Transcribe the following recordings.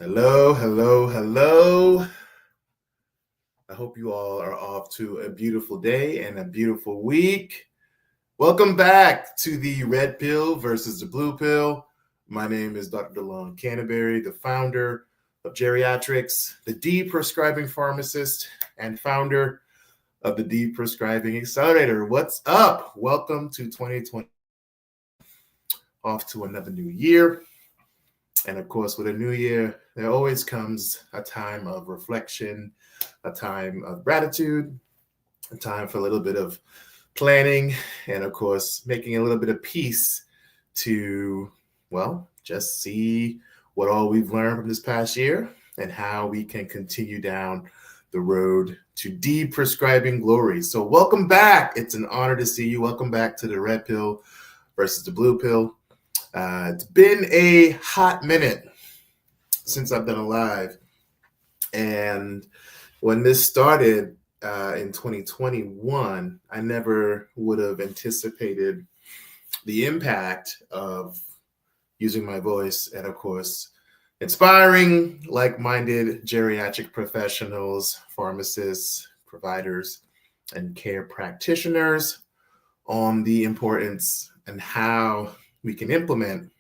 Hello, hello, hello. I hope you all are off to a beautiful day and a beautiful week. Welcome back to the red pill versus the blue pill. My name is Dr. DeLon Canterbury, the founder of GeriatRx, the Deprescribing pharmacist, and founder of the Deprescribing Accelerator. What's up? Welcome to 2020. Off to another new year. And of course, with a new year, there always comes a time of reflection, a time of gratitude, a time for a little bit of planning, and of course, making a little bit of peace to, just see what all we've learned from this past year and how we can continue down the road to deprescribing glory. So welcome back. It's an honor to see you. Welcome back to the red pill versus the blue pill. It's been a hot minute since I've been alive. And when this started in 2021, I never would have anticipated the impact of using my voice and, of course, inspiring like-minded geriatric professionals, pharmacists, providers, and care practitioners on the importance and how we can implement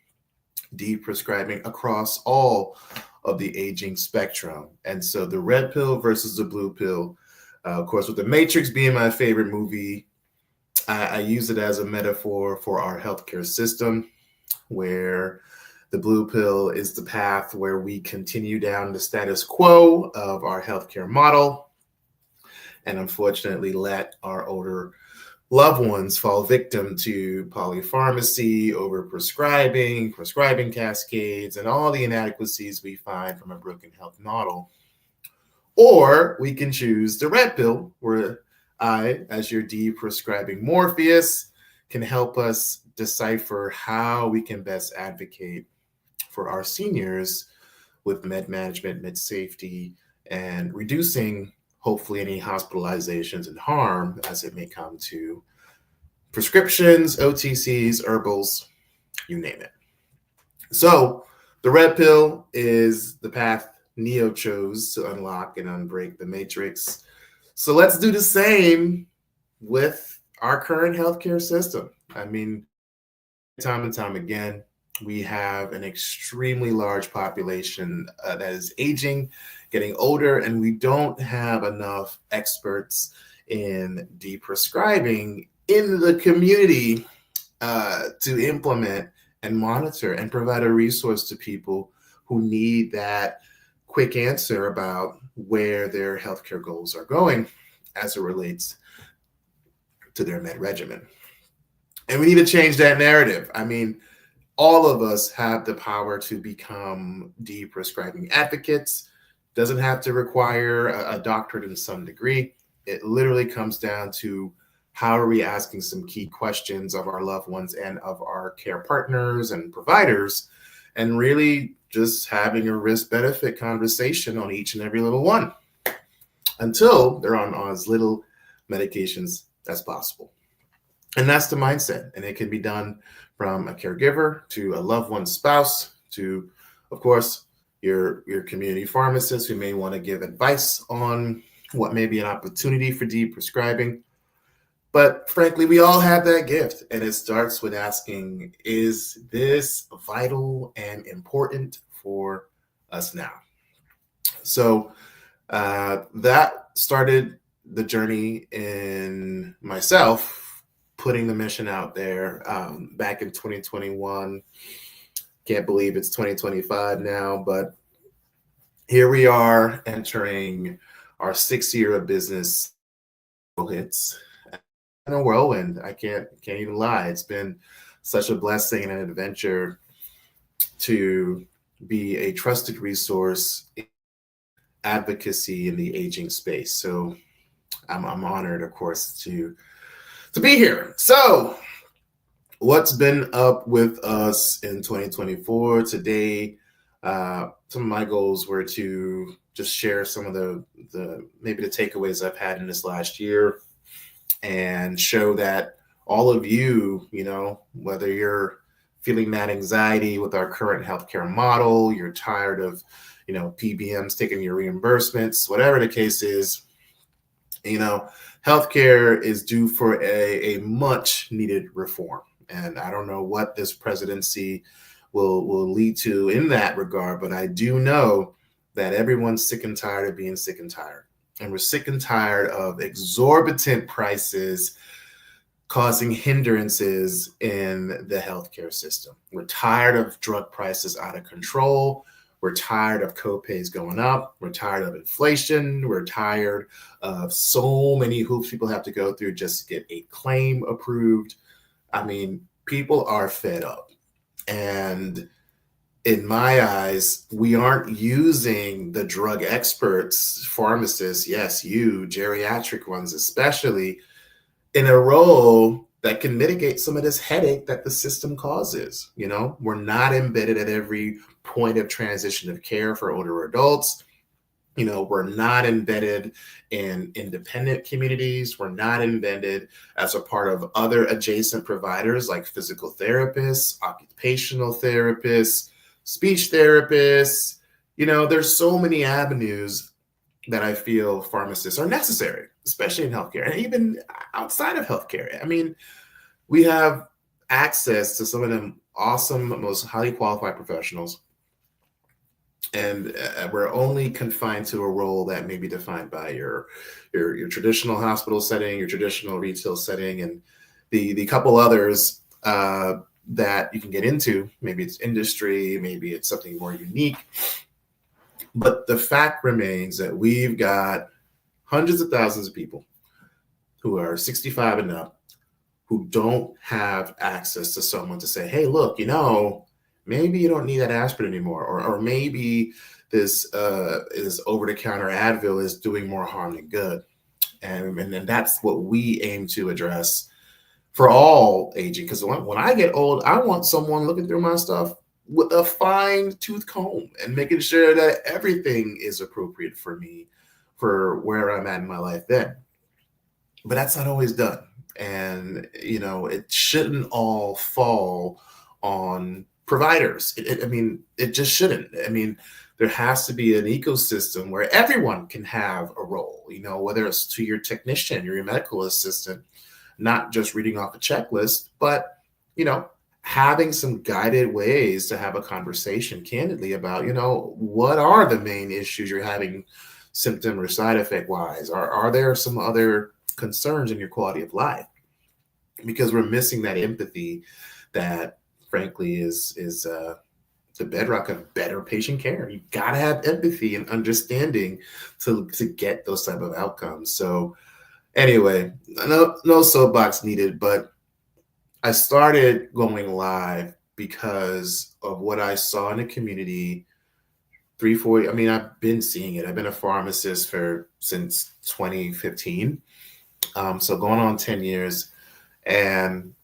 deprescribing across all of the aging spectrum. And so the red pill versus the blue pill, of course, with The Matrix being my favorite movie, I use it as a metaphor for our healthcare system, where the blue pill is the path where we continue down the status quo of our healthcare model and unfortunately let our older loved ones fall victim to polypharmacy, overprescribing, prescribing cascades, and all the inadequacies we find from a broken health model. Or we can choose the red pill, where I, as your deprescribing Morpheus, can help us decipher how we can best advocate for our seniors with med management, med safety, and reducing hopefully any hospitalizations and harm as it may come to prescriptions, OTCs, herbals, you name it. So the red pill is the path Neo chose to unlock and unbreak the matrix. So let's do the same with our current healthcare system. I mean, time and time again, we have an extremely large population that is aging, getting older, and we don't have enough experts in deprescribing in the community to implement and monitor and provide a resource to people who need that quick answer about where their healthcare goals are going as it relates to their med regimen. And we need to change that narrative. I mean, all of us have the power to become deprescribing advocates. Doesn't have to require a doctorate in some degree. It literally comes down to how are we asking some key questions of our loved ones and of our care partners and providers, and really just having a risk-benefit conversation on each and every little one until they're on as little medications as possible. And that's the mindset. And it can be done from a caregiver to a loved one's spouse to, of course, your community pharmacist who may want to give advice on what may be an opportunity for deprescribing. But frankly, we all have that gift. And it starts with asking, is this vital and important for us now? So that started the journey in myself, putting the mission out there back in 2021. Can't believe it's 2025 now, but here we are entering our 6th year of business. Hits in a whirlwind. I can't even lie. It's been such a blessing and an adventure to be a trusted resource in advocacy in the aging space. So I'm honored, of course, to be here. So what's been up with us in 2024? Today, some of my goals were to just share some of the maybe the takeaways I've had in this last year and show that all of you, whether you're feeling that anxiety with our current healthcare model. You're tired of, PBMs taking your reimbursements, whatever the case is. Healthcare is due for a much needed reform. And I don't know what this presidency will lead to in that regard, but I do know that everyone's sick and tired of being sick and tired. And we're sick and tired of exorbitant prices causing hindrances in the healthcare system. We're tired of drug prices out of control. We're tired of copays going up. We're tired of inflation. We're tired of so many hoops people have to go through just to get a claim approved. I mean, people are fed up. And in my eyes, we aren't using the drug experts, pharmacists, yes, you, geriatric ones especially, in a role that can mitigate some of this headache that the system causes. We're not embedded at every point of transition of care for older adults. We're not embedded in independent communities. We're not embedded as a part of other adjacent providers like physical therapists, occupational therapists, speech therapists. There's so many avenues that I feel pharmacists are necessary, especially in healthcare and even outside of healthcare. I mean, we have access to some of them awesome, most highly qualified professionals. And we're only confined to a role that may be defined by your traditional hospital setting, your traditional retail setting, and the couple others that you can get into. Maybe it's industry, maybe it's something more unique. But the fact remains that we've got hundreds of thousands of people who are 65 and up who don't have access to someone to say, hey, look, maybe you don't need that aspirin anymore, or maybe this over-the-counter Advil is doing more harm than good. And that's what we aim to address for all aging. Because when I get old, I want someone looking through my stuff with a fine-tooth comb and making sure that everything is appropriate for me for where I'm at in my life then. But that's not always done. And, it shouldn't all fall on providers. It just shouldn't. There has to be an ecosystem where everyone can have a role, whether it's to your technician, your medical assistant, not just reading off a checklist, but, having some guided ways to have a conversation candidly about, what are the main issues you're having symptom or side effect wise? Are there some other concerns in your quality of life? Because we're missing that empathy that frankly is the bedrock of better patient care. You gotta have empathy and understanding to get those type of outcomes. So anyway, no soapbox needed, but I started going live because of what I saw in the community 3-4. I've been seeing it. I've been a pharmacist since 2015. So going on 10 years. And,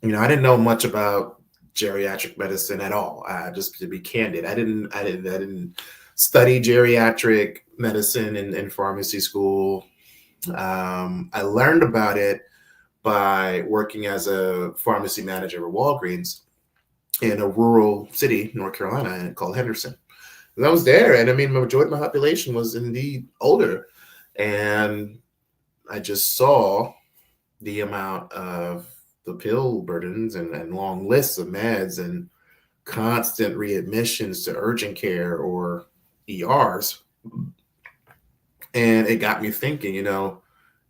I didn't know much about geriatric medicine at all. Just to be candid, I didn't study geriatric medicine in pharmacy school. I learned about it by working as a pharmacy manager at Walgreens in a rural city, North Carolina, called Henderson. And I was there, and the majority of my population was indeed older. And I just saw the amount of the pill burdens and long lists of meds and constant readmissions to urgent care or ERs. And it got me thinking,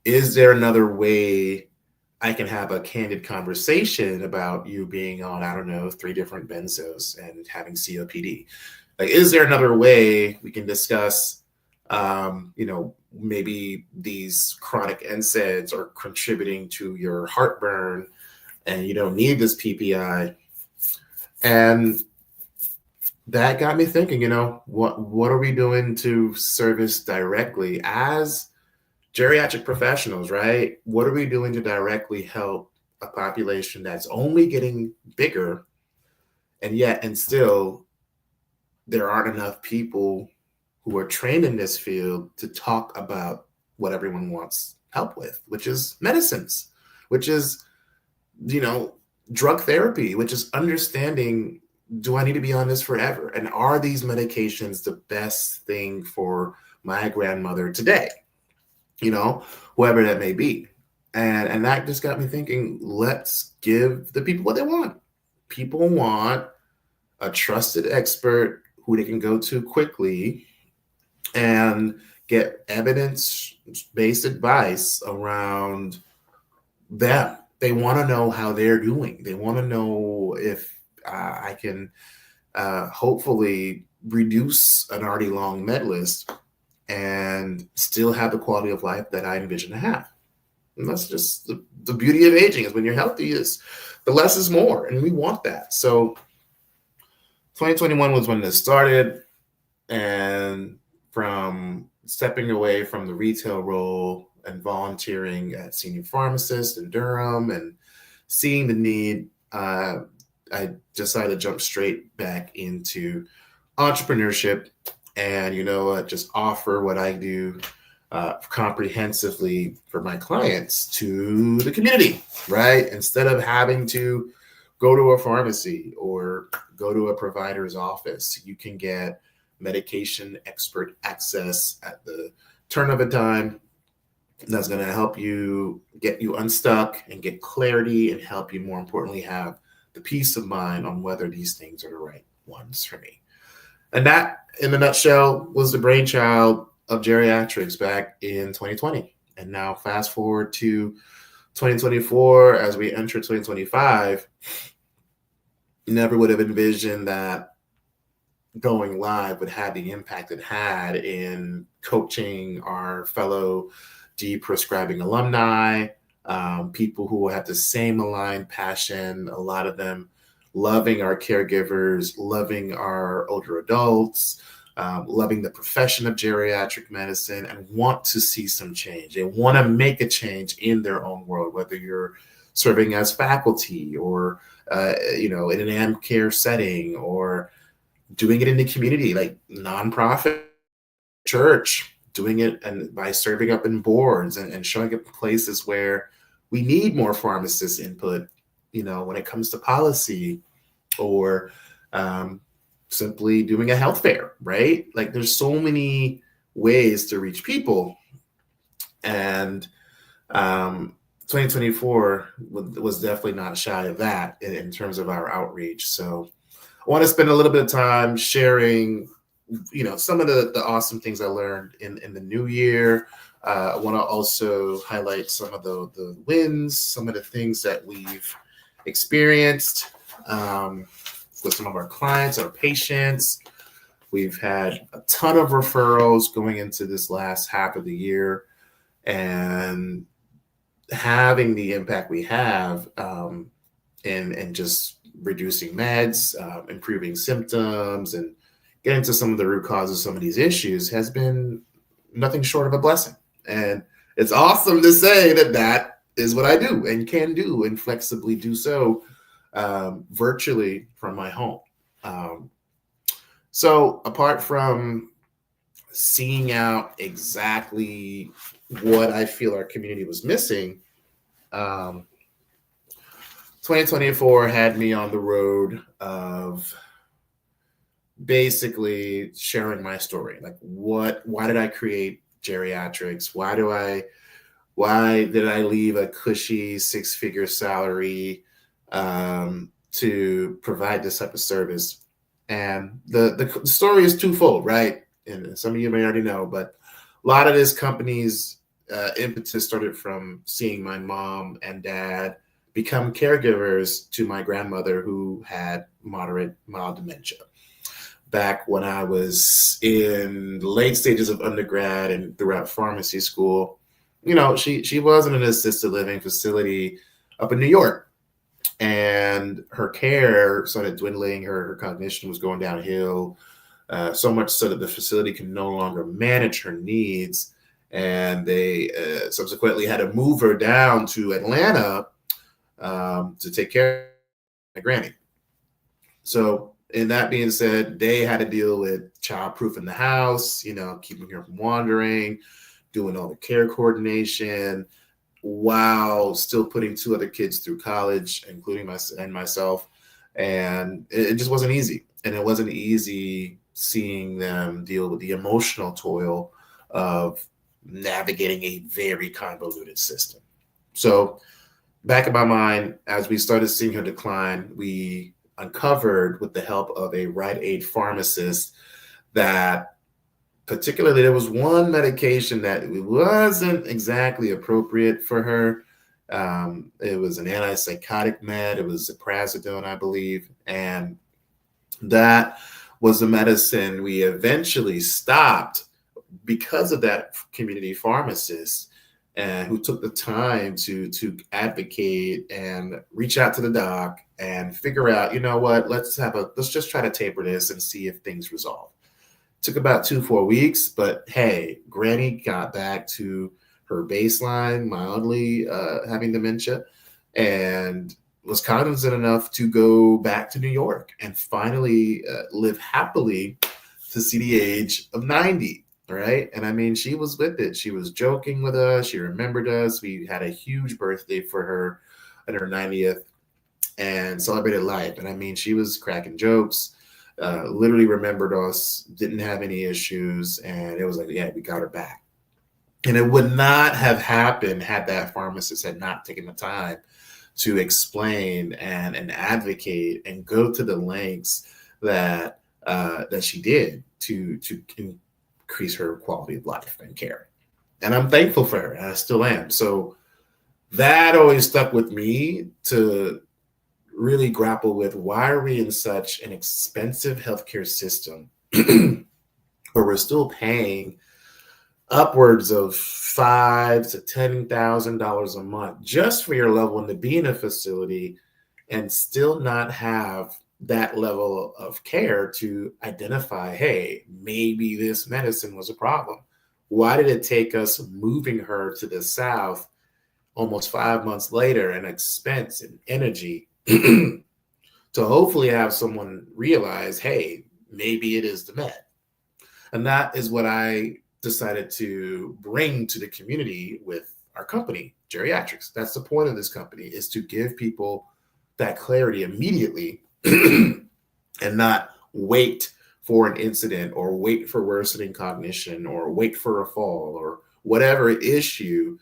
is there another way I can have a candid conversation about you being on, 3 different benzos and having COPD? Like, is there another way we can discuss, maybe these chronic NSAIDs are contributing to your heartburn and you don't need this PPI? And that got me thinking, what are we doing to service directly as geriatric professionals, right? What are we doing to directly help a population that's only getting bigger, and still there aren't enough people who are trained in this field to talk about what everyone wants help with, which is medicines, which is, drug therapy, which is understanding, do I need to be on this forever? And are these medications the best thing for my grandmother today? Whoever that may be. And that just got me thinking, let's give the people what they want. People want a trusted expert who they can go to quickly and get evidence-based advice around them. They want to know how they're doing. They want to know if I can hopefully reduce an already long med list and still have the quality of life that I envision to have. And that's just the beauty of aging, is when you're healthy, is the less is more, and we want that. So 2021 was when this started, and from stepping away from the retail role and volunteering at senior pharmacist in Durham and seeing the need, I decided to jump straight back into entrepreneurship and, just offer what I do comprehensively for my clients to the community, right? Instead of having to go to a pharmacy or go to a provider's office, you can get medication expert access at the turn of a dime. That's going to help you get you unstuck and get clarity, and help you, more importantly, have the peace of mind on whether these things are the right ones for me. And that, in a nutshell, was the brainchild of GeriatRx back in 2020. And now fast forward to 2024, as we enter 2025, never would have envisioned that going live would have the impact it had in coaching our fellow Deprescribing alumni, people who have the same aligned passion, a lot of them loving our caregivers, loving our older adults, loving the profession of geriatric medicine, and want to see some change. They want to make a change in their own world, whether you're serving as faculty or, in an AM care setting, or doing it in the community, like nonprofit, church, doing it and by serving up in boards and showing up in places where we need more pharmacist input, when it comes to policy, or simply doing a health fair, right? Like, there's so many ways to reach people. And 2024 was definitely not shy of that in terms of our outreach. So I want to spend a little bit of time sharing, some of the awesome things I learned in the new year. I want to also highlight some of the wins, some of the things that we've experienced with some of our clients, our patients. We've had a ton of referrals going into this last half of the year, and having the impact we have in just reducing meds, improving symptoms, and getting to some of the root causes of some of these issues has been nothing short of a blessing. And it's awesome to say that is what I do and can do, and flexibly do so virtually from my home. So apart from seeing out exactly what I feel our community was missing, 2024 had me on the road of basically sharing my story. Like, why did I create GeriatRx? Why did I leave a cushy 6-figure salary to provide this type of service? And the story is twofold, right? And some of you may already know, but a lot of this company's impetus started from seeing my mom and dad become caregivers to my grandmother, who had mild dementia. Back when I was in the late stages of undergrad and throughout pharmacy school, she was in an assisted living facility up in New York, and her care started dwindling. Her cognition was going downhill, so much so that the facility could no longer manage her needs. And they subsequently had to move her down to Atlanta to take care of my granny. So, and that being said, they had to deal with child-proofing the house, keeping her from wandering, doing all the care coordination, while still putting two other kids through college, including myself. And it just wasn't easy. And it wasn't easy seeing them deal with the emotional toil of navigating a very convoluted system. So back in my mind, as we started seeing her decline, we uncovered, with the help of a Rite Aid pharmacist, that particularly there was one medication that wasn't exactly appropriate for her. It was an antipsychotic med. It was ziprasidone, I believe. And that was the medicine we eventually stopped because of that community pharmacist, and who took the time to advocate and reach out to the doc and figure out, you know what, let's just try to taper this and see if things resolve. Took about 2-4 weeks, but hey, Granny got back to her baseline, mildly having dementia, and was cognizant enough to go back to New York and finally live happily to see the age of 90. Right. And I mean, she was with it. She was joking with us. She remembered us. We had a huge birthday for her at her 90th and celebrated life. And I mean, she was cracking jokes, literally remembered us, didn't have any issues. And it was like, yeah, we got her back. And it would not have happened had that pharmacist had not taken the time to explain and advocate and go to the lengths that she did to increase her quality of life and care. And I'm thankful for her, and I still am. So that always stuck with me to really grapple with, why are we in such an expensive healthcare system where we're still paying upwards of $5,000 to $10,000 a month just for your loved one to be in a facility and still not have that level of care to identify, hey, maybe this medicine was a problem. Why did it take us moving her to the South almost 5 months later, and expense and energy to hopefully have someone realize, hey, maybe it is the med? And that is what I decided to bring to the community with our company, GeriatRx. That's the point of this company, is to give people that clarity immediately and not wait for an incident or wait for worsening cognition or wait for a fall or whatever issue.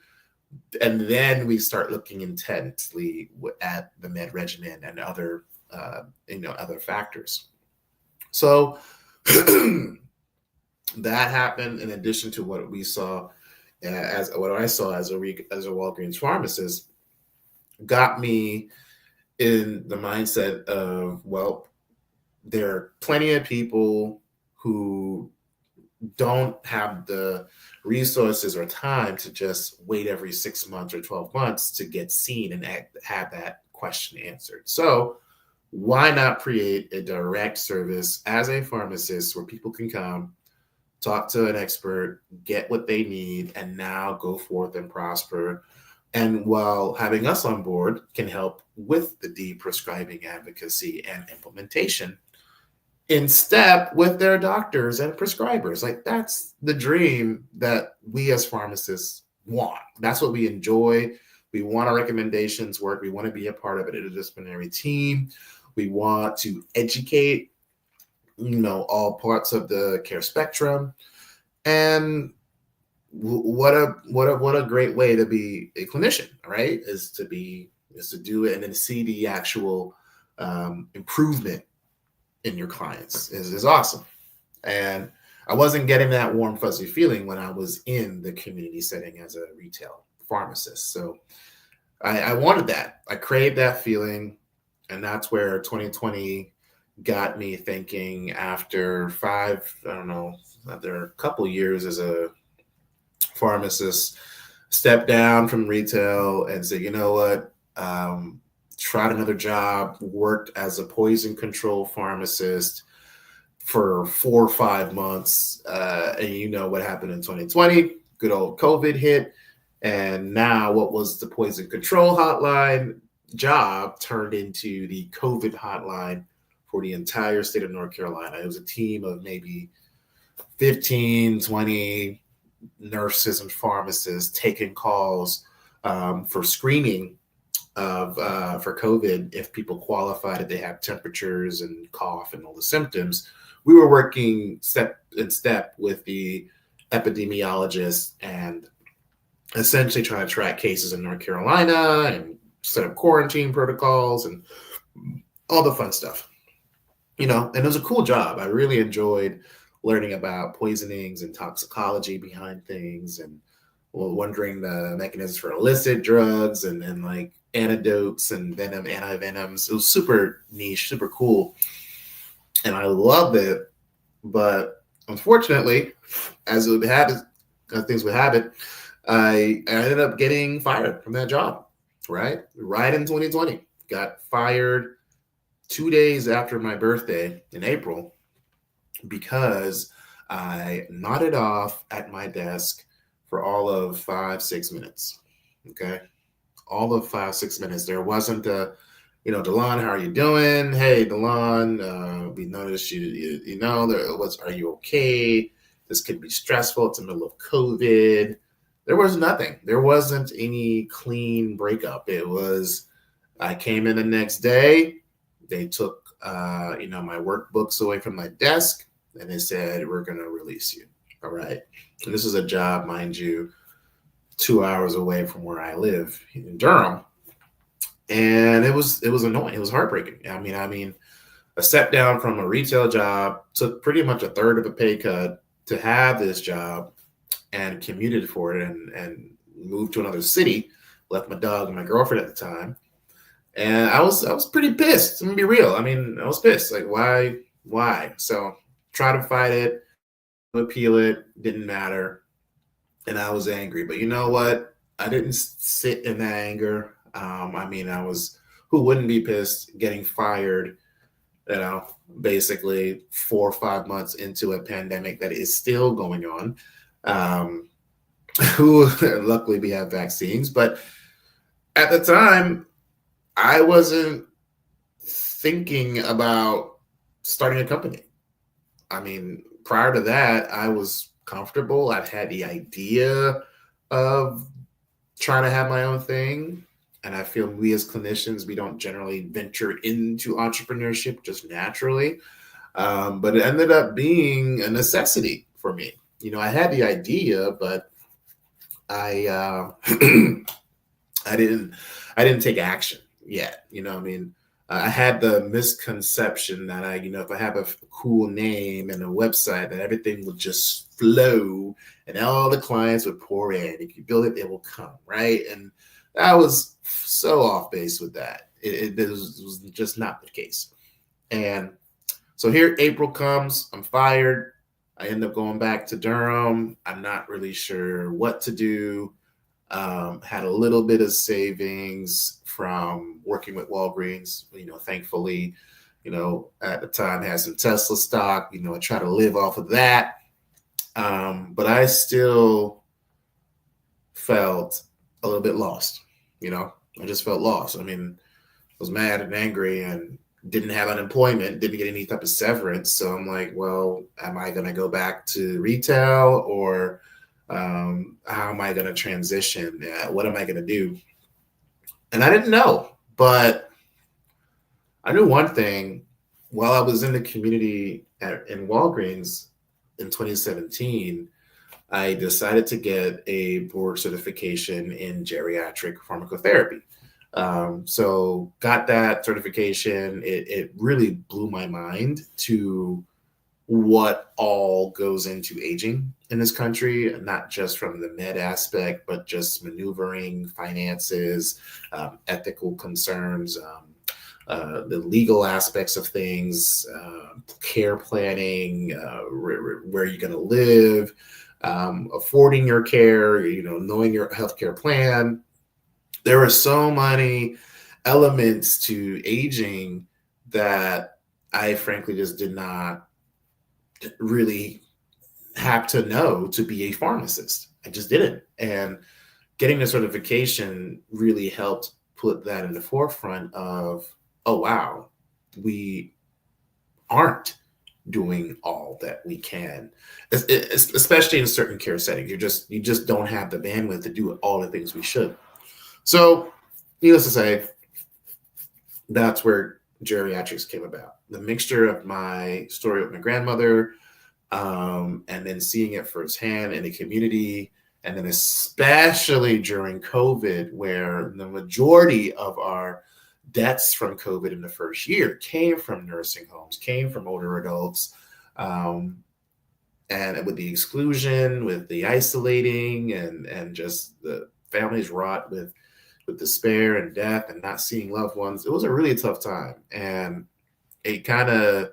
And then we start looking intensely at the med regimen and other, other factors. So that happened in addition to what we saw as what I saw as a Walgreens pharmacist, got me in the mindset of, well, there are plenty of people who don't have the resources or time to just wait every 6 months or 12 months to get seen and have that question answered. So why not create a direct service as a pharmacist where people can come, talk to an expert, get what they need, and now go forth and prosper. And while having us on board can help with the deprescribing advocacy and implementation in step with their doctors and prescribers. Like, that's the dream that we as pharmacists want. That's what we enjoy. We want our recommendations work. We want to be a part of an interdisciplinary team. We want to educate, all parts of the care spectrum. And what a great way to be a clinician, right? Is to do it and then see the actual improvement in your clients is awesome. And I wasn't getting that warm, fuzzy feeling when I was in the community setting as a retail pharmacist. So I wanted that. I craved that feeling. And that's where 2020 got me thinking, after a couple years as a pharmacist, stepped down from retail and said, you know what, tried another job, worked as a poison control pharmacist for 4 or 5 months. And you know what happened in 2020, good old COVID hit. And now what was the poison control hotline job turned into the COVID hotline for the entire state of North Carolina. It was a team of maybe 15, 20 nurses and pharmacists taking calls for screening of for COVID, if people qualified, if they have temperatures and cough and all the symptoms, we were working step in step with the epidemiologists and essentially trying to track cases in North Carolina and set up quarantine protocols and all the fun stuff, and it was a cool job. I really enjoyed learning about poisonings and toxicology behind things, and wondering the mechanisms for illicit drugs and like antidotes and antivenoms. It was super niche, super cool, and I loved it. But unfortunately, as it would happen, as things would happen, I ended up getting fired from that job. Right in 2020, got fired 2 days after my birthday in April because I nodded off at my desk for all of 5-6 minutes. Okay. All of 5-6 minutes. There wasn't Delon, how are you doing? Hey, Delon, we noticed are you okay? This could be stressful. It's in the middle of COVID. There was nothing. There wasn't any clean breakup. It was, I came in the next day. They took, my workbooks away from my desk, and they said, we're going to release you. All right. And this is a job, mind you, 2 hours away from where I live in Durham. And it was annoying. It was heartbreaking. I mean, a step down from a retail job, took pretty much a third of a pay cut to have this job, and commuted for it and moved to another city, left my dog and my girlfriend at the time. And I was pretty pissed. I'm gonna be real. I was pissed. Like, why? So try to fight it, appeal it, didn't matter. And I was angry. But you know what? I didn't sit in that anger. Who wouldn't be pissed getting fired, basically 4 or 5 months into a pandemic that is still going on. Who luckily we have vaccines, but at the time I wasn't thinking about starting a company. Prior to that, I was comfortable. I've had the idea of trying to have my own thing. And I feel we as clinicians, we don't generally venture into entrepreneurship just naturally. But it ended up being a necessity for me. I had the idea, but I I didn't take action yet. I had the misconception that if I have a cool name and a website, that everything would just flow and all the clients would pour in. If you build it, they will come, right? And I was so off base with that. It was just not the case. And so here April comes, I'm fired. I end up going back to Durham. I'm not really sure what to do. Had a little bit of savings from working with Walgreens, thankfully, at the time had some Tesla stock, I try to live off of that. But I still felt a little bit lost, I just felt lost. I was mad and angry and didn't have unemployment, didn't get any type of severance. So I'm like, well, am I going to go back to retail, or how am I going to transition? What am I going to do? And I didn't know, but I knew one thing. While I was in the community in Walgreens in 2017, I decided to get a board certification in geriatric pharmacotherapy. So got that certification. It really blew my mind to what all goes into aging in this country, not just from the med aspect, but just maneuvering, finances, ethical concerns, the legal aspects of things, care planning, where you're going to live, affording your care, knowing your healthcare plan. There are so many elements to aging that I frankly just did not really have to know to be a pharmacist. I just didn't. And getting the certification really helped put that in the forefront of, oh, wow, we aren't doing all that we can, especially in certain care settings. You just don't have the bandwidth to do all the things we should. So, needless to say, that's where geriatrics came about. The mixture of my story with my grandmother, and then seeing it firsthand in the community, and then especially during COVID, where the majority of our deaths from COVID in the first year came from nursing homes, came from older adults. And with the exclusion, with the isolating, and just the families wrought with despair and death and not seeing loved ones, it was a really tough time. And it kind of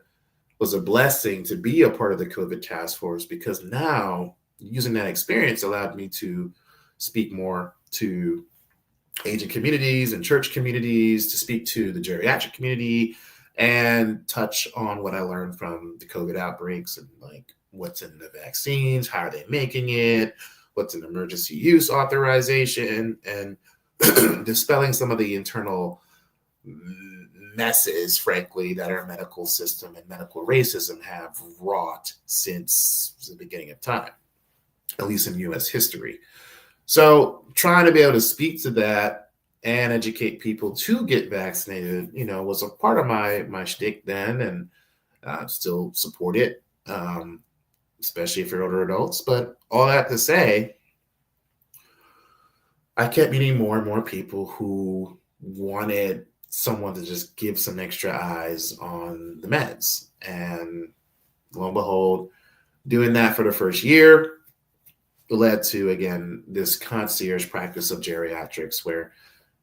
was a blessing to be a part of the COVID task force, because now using that experience allowed me to speak more to aging communities and church communities, to speak to the geriatric community, and touch on what I learned from the COVID outbreaks, and like what's in the vaccines, how are they making it, what's an emergency use authorization, and dispelling some of the internal messes, frankly, that our medical system and medical racism have wrought since the beginning of time, at least in U.S. history. So trying to be able to speak to that and educate people to get vaccinated, was a part of my shtick then, and still support it, especially for older adults. But all that to say, I kept meeting more and more people who wanted someone to just give some extra eyes on the meds. And lo and behold, doing that for the first year led to, again, this concierge practice of geriatrics, where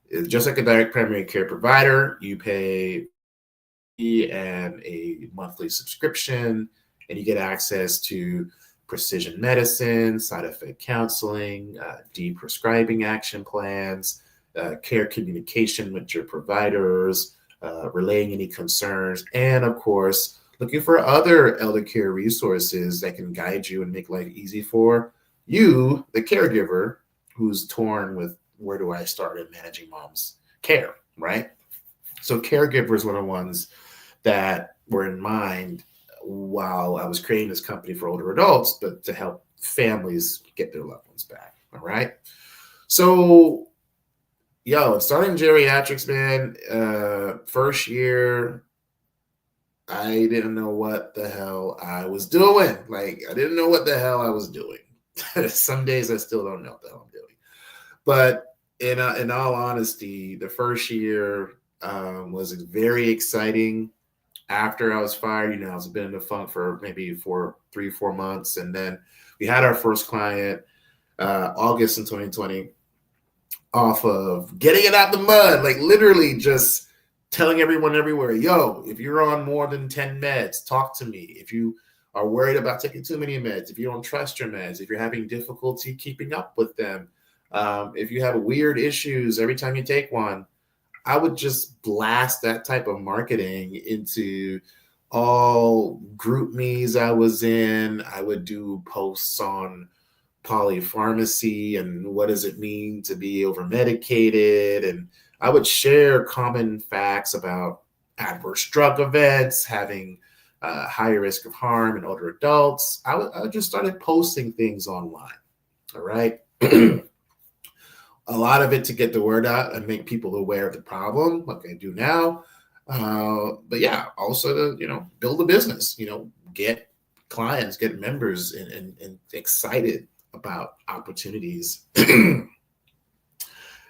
it's just like a direct primary care provider, you pay and a monthly subscription, and you get access to precision medicine, side effect counseling, deprescribing action plans, care communication with your providers, relaying any concerns, and of course, looking for other elder care resources that can guide you and make life easy for you, the caregiver, who's torn with, where do I start in managing mom's care, right? So caregivers were the ones that were in mind while I was creating this company for older adults, but to help families get their loved ones back. All right. So, starting geriatrics, man, first year, I didn't know what the hell I was doing. I didn't know what the hell I was doing. Some days I still don't know what the hell I'm doing. But in all honesty, the first year was very exciting. After I was fired, I was been in the funk for maybe 3-4 months. And then we had our first client, August in 2020, off of getting it out the mud, literally just telling everyone everywhere, if you're on more than 10 meds, talk to me. If you are worried about taking too many meds, if you don't trust your meds, if you're having difficulty keeping up with them, if you have weird issues every time you take one, I would just blast that type of marketing into all group me's I was in. I would do posts on polypharmacy and what does it mean to be over-medicated. And I would share common facts about adverse drug events, having higher risk of harm in older adults. I just started posting things online. All right. A lot of it to get the word out and make people aware of the problem, like I do now. But yeah, also to, build a business, get clients, get members and excited about opportunities.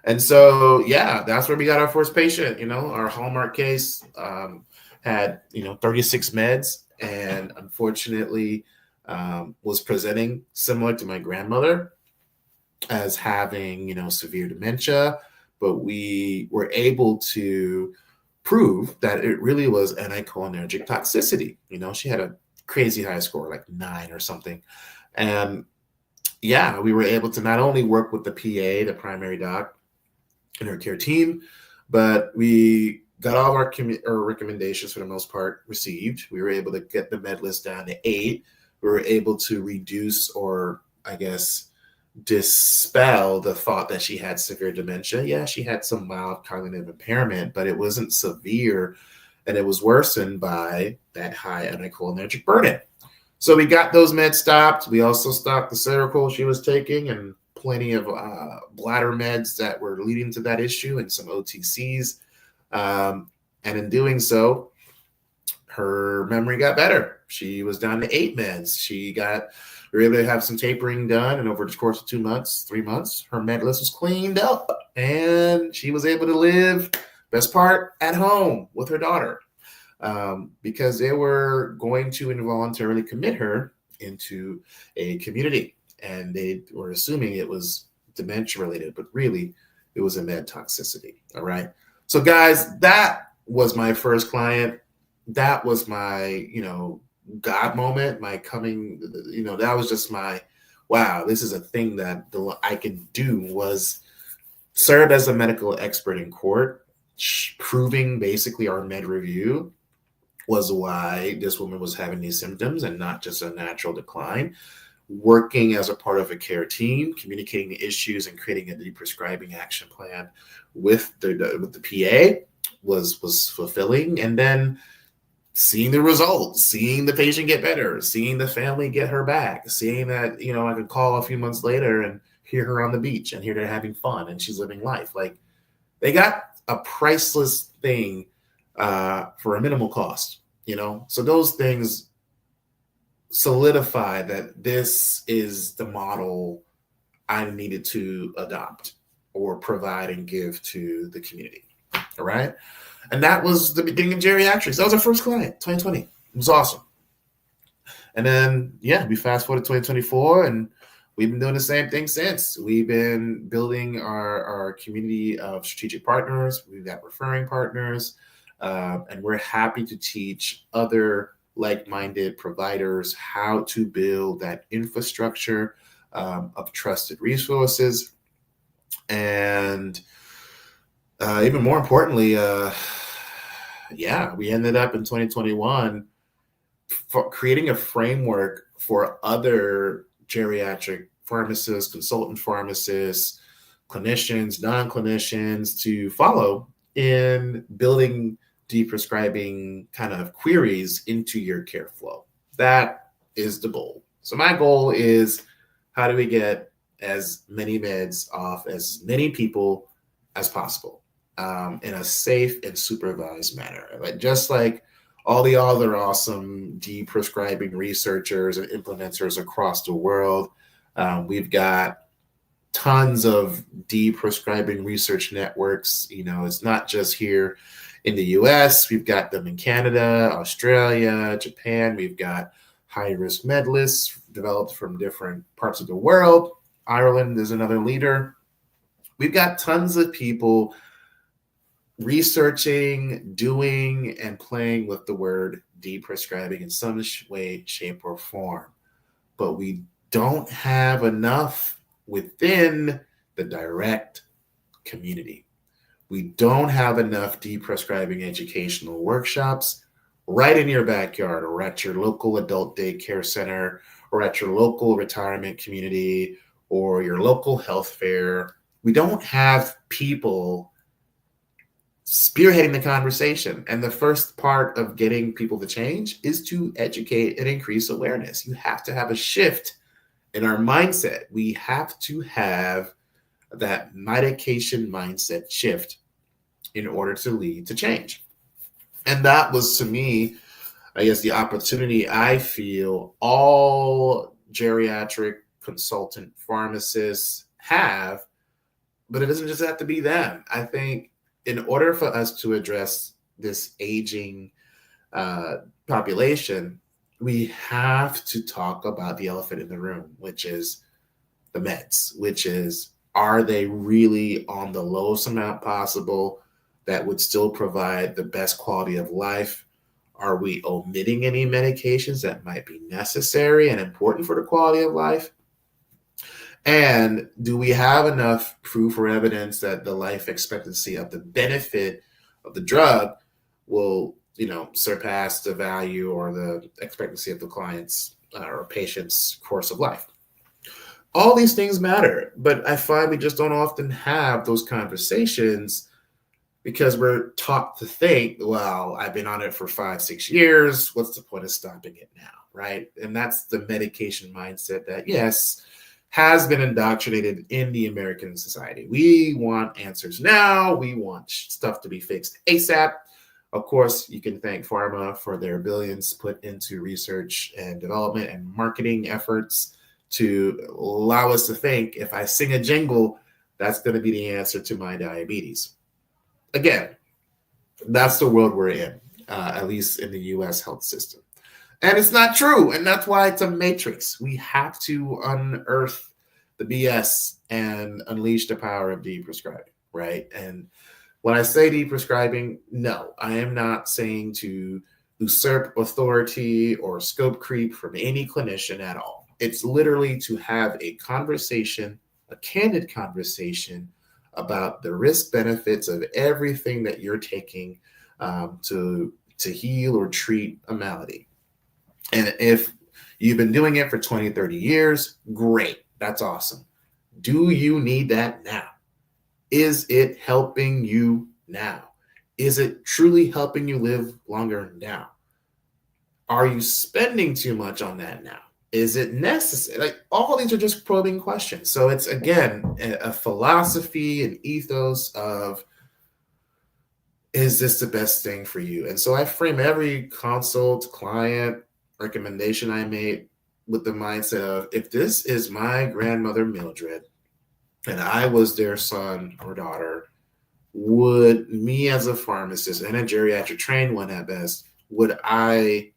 And so, that's where we got our first patient. Our hallmark case had, 36 meds, and unfortunately was presenting similar to my grandmother as having, severe dementia, but we were able to prove that it really was anticholinergic toxicity. She had a crazy high score, like 9 or something. And we were able to not only work with the PA, the primary doc, and her care team, but we got all of our recommendations for the most part received. We were able to get the med list down to 8. We were able to reduce, or I guess, dispel the thought that she had severe dementia. Yeah, she had some mild cognitive impairment, but it wasn't severe, and it was worsened by that high anticholinergic burden. So we got those meds stopped. We also stopped the Seroquel she was taking, and plenty of bladder meds that were leading to that issue and some OTCs. And in doing so, her memory got better. She was down to 8 meds. We were able to have some tapering done, and over the course of 2 months, 3 months, her med list was cleaned up, and she was able to live, best part, at home with her daughter, because they were going to involuntarily commit her into a community, and they were assuming it was dementia related, but really it was a med toxicity. All right. So guys, that was my first client. That was my, God moment, my coming, that was just my, wow, this is a thing that I can do, was serve as a medical expert in court, proving basically our med review was why this woman was having these symptoms and not just a natural decline. Working as a part of a care team, communicating the issues and creating a deprescribing action plan with the PA was fulfilling. And then seeing the results, seeing the patient get better, seeing the family get her back, seeing that, I could call a few months later and hear her on the beach and hear they're having fun and she's living life. Like, they got a priceless thing for a minimal cost, So those things solidify that this is the model I needed to adopt or provide and give to the community. All right. And that was the beginning of geriatrics. That was our first client, 2020. It was awesome. And then, we fast forward to 2024, and we've been doing the same thing since. We've been building our community of strategic partners. We've got referring partners, and we're happy to teach other like-minded providers how to build that infrastructure of trusted resources. And even more importantly, we ended up in 2021 creating a framework for other geriatric pharmacists, consultant pharmacists, clinicians, non-clinicians to follow in building deprescribing kind of queries into your care flow. That is the goal. So my goal is, how do we get as many meds off as many people as possible in a safe and supervised manner? Just like all the other awesome deprescribing researchers and implementers across the world, we've got tons of deprescribing research networks. It's not just here in the US. We've got them in Canada, Australia, Japan. We've got high-risk med lists developed from different parts of the world. Ireland is another leader. We've got tons of people researching, doing, and playing with the word deprescribing in some way, shape, or form. But we don't have enough within the direct community. We don't have enough deprescribing educational workshops right in your backyard, or at your local adult daycare center, or at your local retirement community, or your local health fair. We don't have people spearheading the conversation. And the first part of getting people to change is to educate and increase awareness. You have to have a shift in our mindset. We have to have that medication mindset shift in order to lead to change. And that was, to me, I guess, the opportunity I feel all geriatric consultant pharmacists have, but it doesn't just have to be them. I think in order for us to address this aging population, we have to talk about the elephant in the room, which is the meds, which is, are they really on the lowest amount possible that would still provide the best quality of life? Are we omitting any medications that might be necessary and important for the quality of life? And do we have enough proof or evidence that the life expectancy of the benefit of the drug will, surpass the value or the expectancy of the client's or patient's course of life? All these things matter, but I find we just don't often have those conversations because we're taught to think, well, I've been on it for 5-6 years. What's the point of stopping it now, right? And that's the medication mindset that, yes, has been indoctrinated in the American society. We want answers now. We want stuff to be fixed ASAP. Of course, you can thank pharma for their billions put into research and development and marketing efforts to allow us to think if I sing a jingle, that's going to be the answer to my diabetes. Again, that's the world we're in, at least in the US health system. And it's not true. And that's why it's a matrix. We have to unearth the BS and unleash the power of deprescribing, right? And when I say deprescribing, no, I am not saying to usurp authority or scope creep from any clinician at all. It's literally to have a conversation, a candid conversation about the risk benefits of everything that you're taking to heal or treat a malady. And if you've been doing it for 20, 30 years, great. That's awesome. Do you need that now? Is it helping you now? Is it truly helping you live longer now? Are you spending too much on that now? Is it necessary? Like, all these are just probing questions. So it's, again, a philosophy, an ethos of, is this the best thing for you? And so I frame every consult, client, recommendation I made with the mindset of, if this is my grandmother Mildred and I was their son or daughter, would me as a pharmacist and a geriatric trained one at best, would I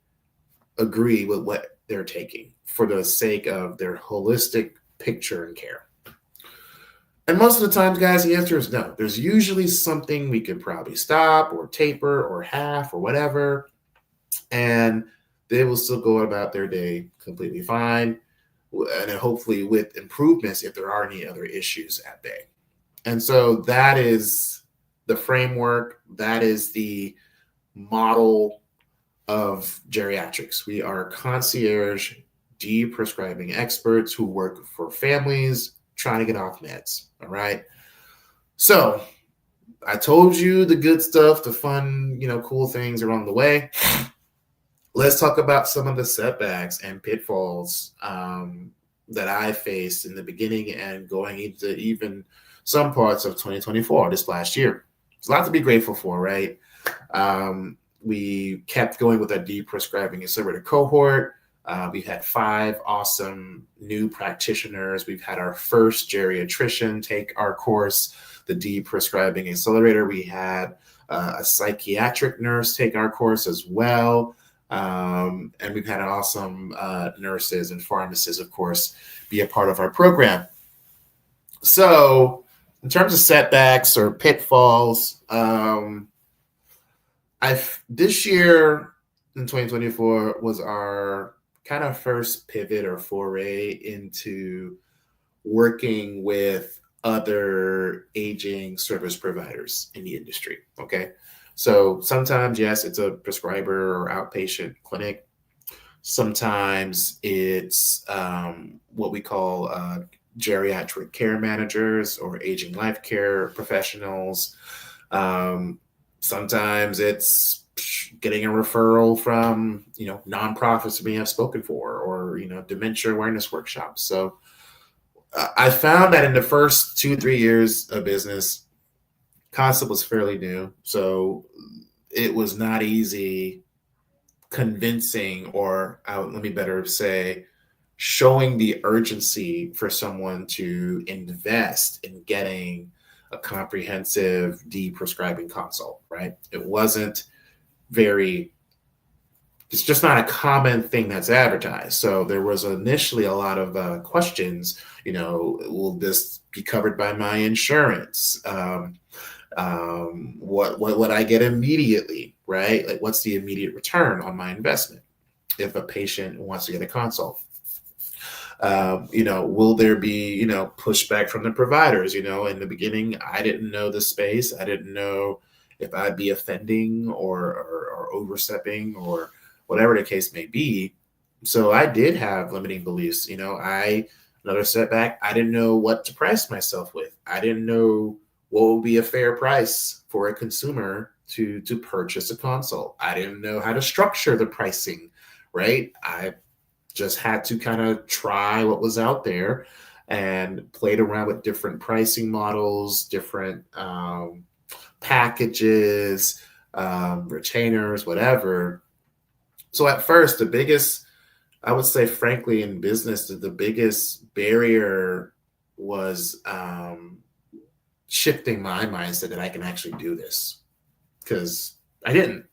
agree with what they're taking for the sake of their holistic picture and care? And most of the time, guys, the answer is no. There's usually something we could probably stop or taper or half or whatever, and they will still go about their day completely fine, and hopefully with improvements if there are any other issues at bay. And so that is the framework. That is the model of geriatrics. We are concierge deprescribing experts who work for families trying to get off meds. All right. So I told you the good stuff, the fun, cool things along the way. Let's talk about some of the setbacks and pitfalls that I faced in the beginning and going into even some parts of 2024, this last year. It's a lot to be grateful for, right? We kept going with our Deprescribing Accelerator cohort. We've had 5 awesome new practitioners. We've had our first geriatrician take our course, the Deprescribing Accelerator. We had a psychiatric nurse take our course as well. And we've had awesome nurses and pharmacists, of course, be a part of our program. So in terms of setbacks or pitfalls, this year in 2024 was our kind of first pivot or foray into working with other aging service providers in the industry. Okay. So sometimes, yes, it's a prescriber or outpatient clinic. Sometimes it's what we call geriatric care managers or aging life care professionals. Sometimes it's getting a referral from, nonprofits we have spoken for, or, dementia awareness workshops. So I found that in the first 2-3 years of business, concept was fairly new. So it was not easy convincing, or let me better say, showing the urgency for someone to invest in getting a comprehensive deprescribing consult, right? It's just not a common thing that's advertised. So there was initially a lot of questions, will this be covered by my insurance? What would I get immediately, right? Like, what's the immediate return on my investment if a patient wants to get a consult? Will there be, pushback from the providers? In the beginning, I didn't know the space. I didn't know if I'd be offending or overstepping or whatever the case may be. So I did have limiting beliefs. Another setback, I didn't know what to price myself with. I didn't know what would be a fair price for a consumer to purchase a consult. I didn't know how to structure the pricing, right? I just had to kind of try what was out there. and played around with different pricing models, different packages, retainers, whatever. So at first, the biggest, I would say, frankly, in business, the biggest barrier was shifting my mindset that I can actually do this, because I didn't.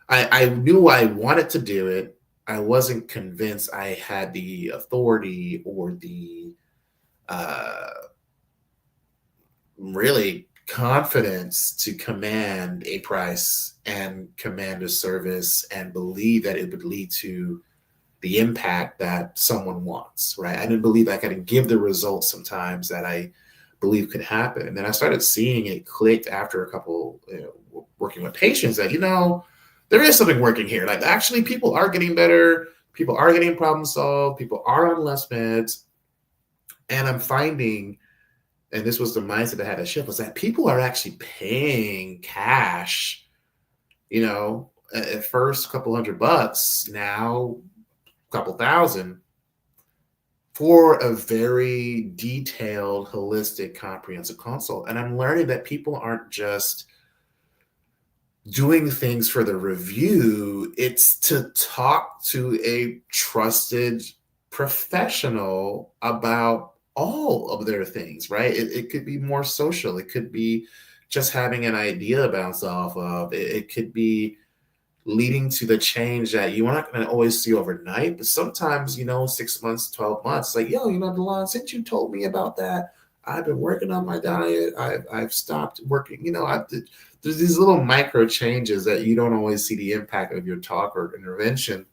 I knew I wanted to do it. I wasn't convinced I had the authority or the uh, really confidence to command a price and command a service and believe that it would lead to the impact that someone wants, right? I didn't believe I could give the results sometimes that I believe could happen. And then I started seeing it clicked after a couple, working with patients, that, there is something working here. Like, actually, people are getting better. People are getting problem solved. People are on less meds. And I'm finding, and this was the mindset that had to shift, was that people are actually paying cash, at first a couple $100, now a couple thousand, for a very detailed, holistic, comprehensive consult. And I'm learning that people aren't just doing things for the review. It's to talk to a trusted professional about all of their things, right? It could be more social. It could be just having an idea to bounce off of. It could be leading to the change that you're not going to always see overnight, but sometimes, 6 months, 12 months, like, yo, Delon, since you told me about that, I've been working on my diet. I've stopped working. There's these little micro changes that you don't always see the impact of your talk or intervention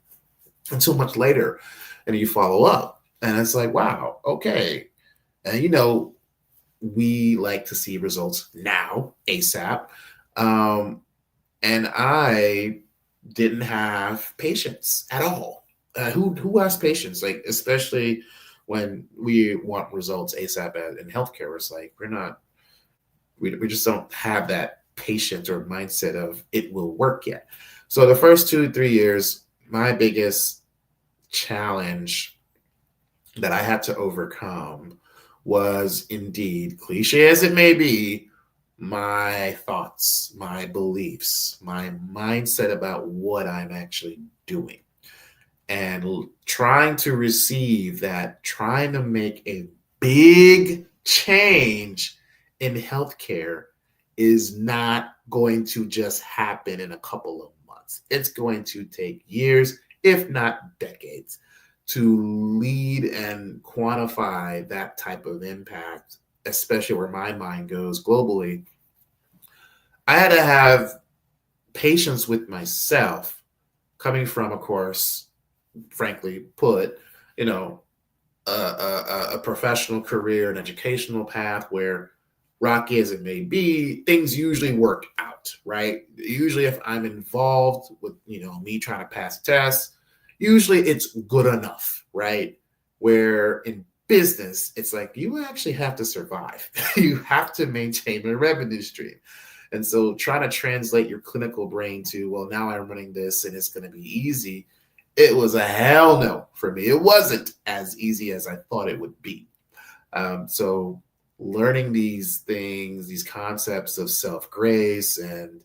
until much later. And you follow up, and it's like, wow, okay. And, we like to see results now, ASAP. And I didn't have patience at all. Who has patience? Like, especially when we want results ASAP in healthcare, it's like we just don't have that patience or mindset of it will work yet. So the first 2-3 years, my biggest challenge that I had to overcome was, indeed, cliche as it may be, my thoughts, my beliefs, my mindset about what I'm actually doing, and trying to receive that, trying to make a big change in healthcare is not going to just happen in a couple of months. It's going to take years, if not decades, to lead and quantify that type of impact, especially where my mind goes globally. I had to have patience with myself, coming from, of course, frankly put, a professional career, an educational path where, rocky as it may be, things usually work out, right? Usually if I'm involved with, me trying to pass tests, usually it's good enough, right? Where in business, it's like, you actually have to survive. You have to maintain a revenue stream. And so trying to translate your clinical brain to, well, now I'm running this and it's going to be easy. It was a hell no for me. It wasn't as easy as I thought it would be. So learning these things, these concepts of self-grace and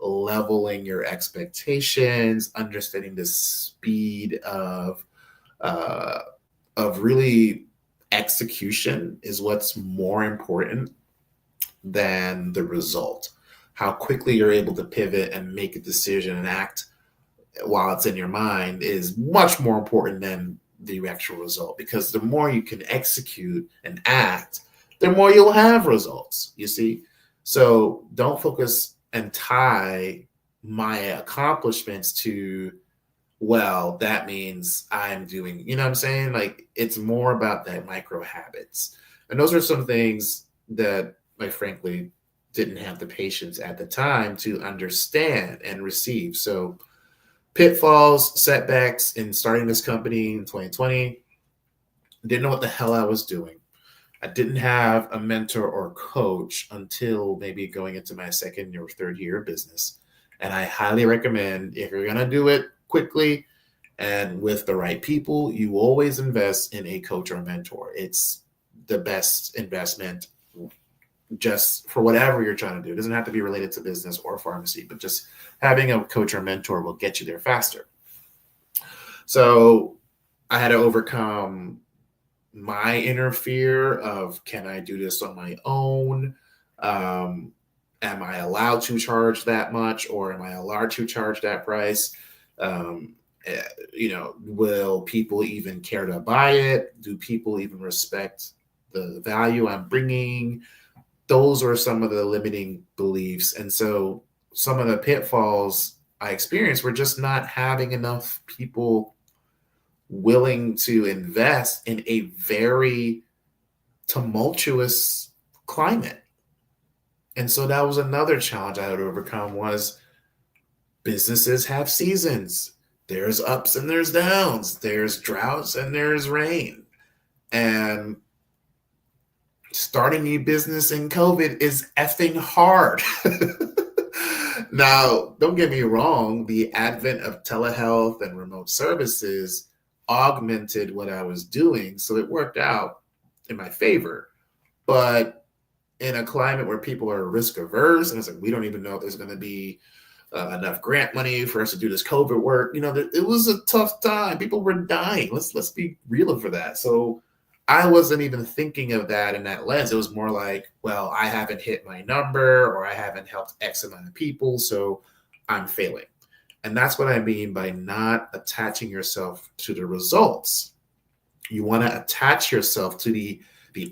leveling your expectations, understanding the speed of really execution is what's more important than the result. How quickly you're able to pivot and make a decision and act while it's in your mind is much more important than the actual result, because the more you can execute and act, the more you'll have results, you see? So don't focus and tie my accomplishments to, well, that means I'm doing, you know what I'm saying? Like, it's more about that micro habits. And those are some things that I frankly didn't have the patience at the time to understand and receive. So pitfalls, setbacks in starting this company in 2020, didn't know what the hell I was doing. I didn't have a mentor or coach until maybe going into my second or third year of business. And I highly recommend, if you're going to do it quickly And with the right people, you always invest in a coach or mentor. It's the best investment just for whatever you're trying to do. It doesn't have to be related to business or pharmacy, but just having a coach or mentor will get you there faster. So I had to overcome my inner fear of, can I do this on my own? Am I allowed to charge that much, or am I allowed to charge that price? Will people even care to buy it? Do people even respect the value I'm bringing? Those are some of the limiting beliefs. And so some of the pitfalls I experienced were just not having enough people willing to invest in a very tumultuous climate. And so that was another challenge I had to overcome, was businesses have seasons. There's ups and there's downs. There's droughts and there's rain. And starting a business in COVID is effing hard. Now, don't get me wrong, the advent of telehealth and remote services augmented what I was doing, so it worked out in my favor. But in a climate where people are risk averse, and it's like, we don't even know if there's going to be enough grant money for us to do this COVID work. It was a tough time. People were dying. Let's be real for that. So I wasn't even thinking of that in that lens. It was more like, well, I haven't hit my number, or I haven't helped X amount of people, so I'm failing. And that's what I mean by not attaching yourself to the results. You want to attach yourself to the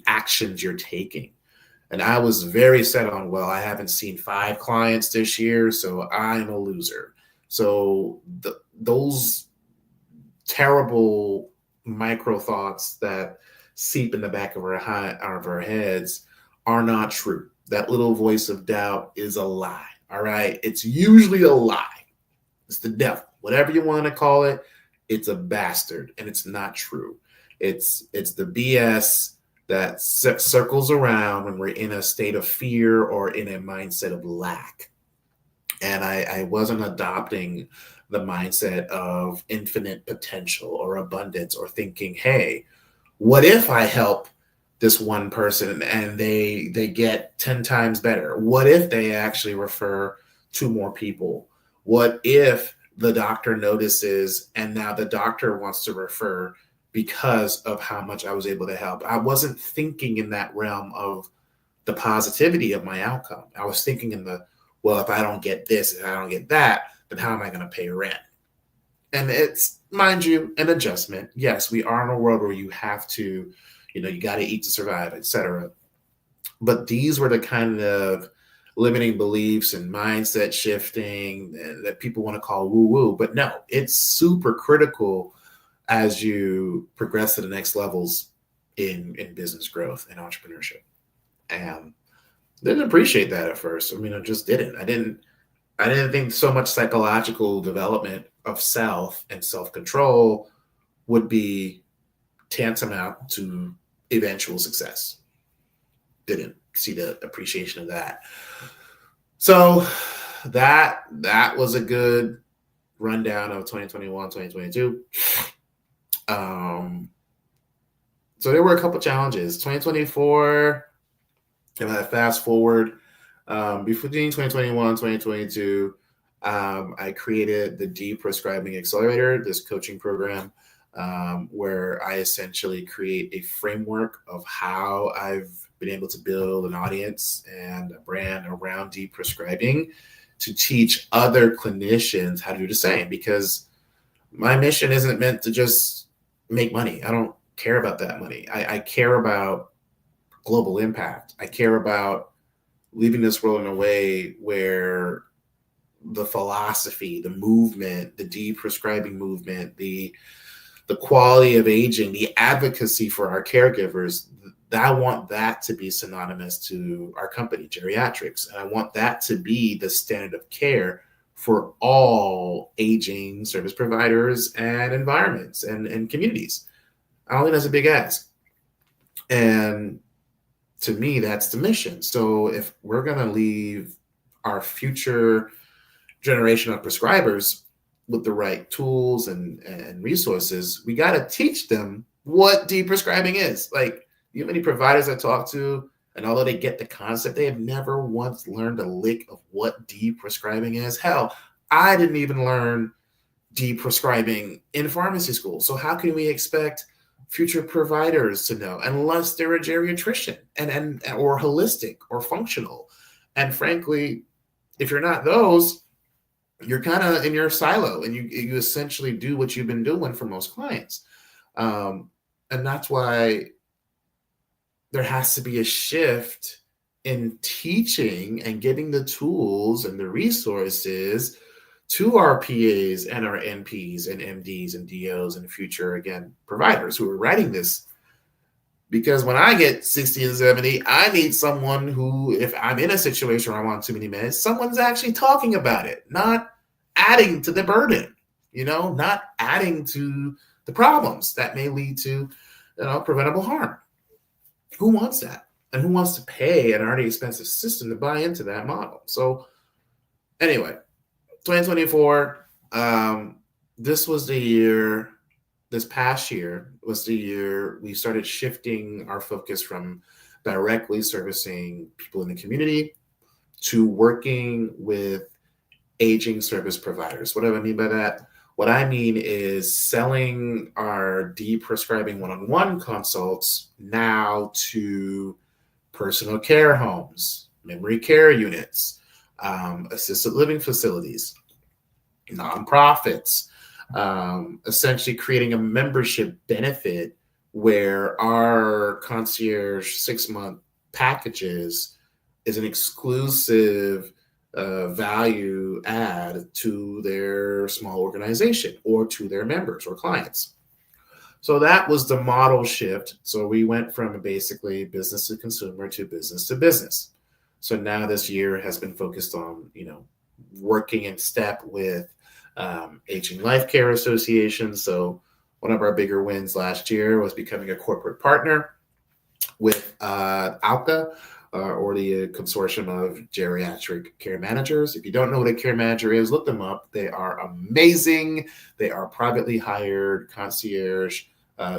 actions you're taking. And I was very set on, well, I haven't seen 5 clients this year, so I'm a loser. So those terrible micro thoughts that seep in the back of our heads are not true. That little voice of doubt is a lie. All right. It's usually a lie. It's the devil, whatever you want to call it. It's a bastard, and it's not true. It's the BS that circles around when we're in a state of fear or in a mindset of lack. And I wasn't adopting the mindset of infinite potential or abundance, or thinking, hey, what if I help this one person and they get 10 times better? What if they actually refer 2 more people? What if the doctor notices and now the doctor wants to refer because of how much I was able to help? I wasn't thinking in that realm of the positivity of my outcome. I was thinking in the, well, if I don't get this, if I don't get that, then how am I going to pay rent? And it's, mind you, an adjustment. Yes, we are in a world where you have to, you got to eat to survive, etc. But these were the kind of limiting beliefs and mindset shifting that people want to call woo-woo. But no, it's super critical as you progress to the next levels in business growth and entrepreneurship. And didn't appreciate that at first. I just didn't. I didn't think so much psychological development of self and self-control would be tantamount to eventual success. Didn't see the appreciation of that. So that was a good rundown of 2021, 2022. So there were a couple challenges. 2024, if I fast forward, between 2021 and 2022, I created the Deprescribing Accelerator, this coaching program, where I essentially create a framework of how I've been able to build an audience and a brand around deprescribing to teach other clinicians how to do the same, because my mission isn't meant to just make money. I don't care about that money. I care about global impact. I care about leaving this world in a way where the philosophy, the movement, the deprescribing movement, the quality of aging, the advocacy for our caregivers, I want that to be synonymous to our company, GeriatRx. And I want that to be the standard of care for all aging service providers and environments and communities. I don't think that's a big ask. And to me, that's the mission. So if we're going to leave our future generation of prescribers with the right tools and resources, we got to teach them what deprescribing is. Like, you know, many providers I talk to, and although they get the concept, they have never once learned a lick of what deprescribing is. Hell, I didn't even learn deprescribing in pharmacy school. So how can we expect future providers to know unless they're a geriatrician and or holistic or functional? And frankly, if you're not those, you're kind of in your silo, and you essentially do what you've been doing for most clients. And that's why there has to be a shift in teaching and getting the tools and the resources to our PAs and our NPs and MDs and DOs and future, again, providers who are writing this. Because when I get 60 and 70, I need someone who, if I'm in a situation where I'm on too many meds, someone's actually talking about it, not adding to the burden, not adding to the problems that may lead to, preventable harm. Who wants that? And who wants to pay an already expensive system to buy into that model? So anyway, 2024, this past year was the year we started shifting our focus from directly servicing people in the community to working with aging service providers. What do I mean by that? What I mean is selling our deprescribing one-on-one consults now to personal care homes, memory care units, assisted living facilities, nonprofits, essentially creating a membership benefit where our concierge 6-month packages is an exclusive value add to their small organization or to their members or clients. So that was the model shift. So we went from basically business to consumer to business. So now this year has been focused on, working in step with aging life care associations. So one of our bigger wins last year was becoming a corporate partner with ALCA, or the consortium of geriatric care managers. If you don't know what a care manager is, look them up. They are amazing. They are privately hired concierge.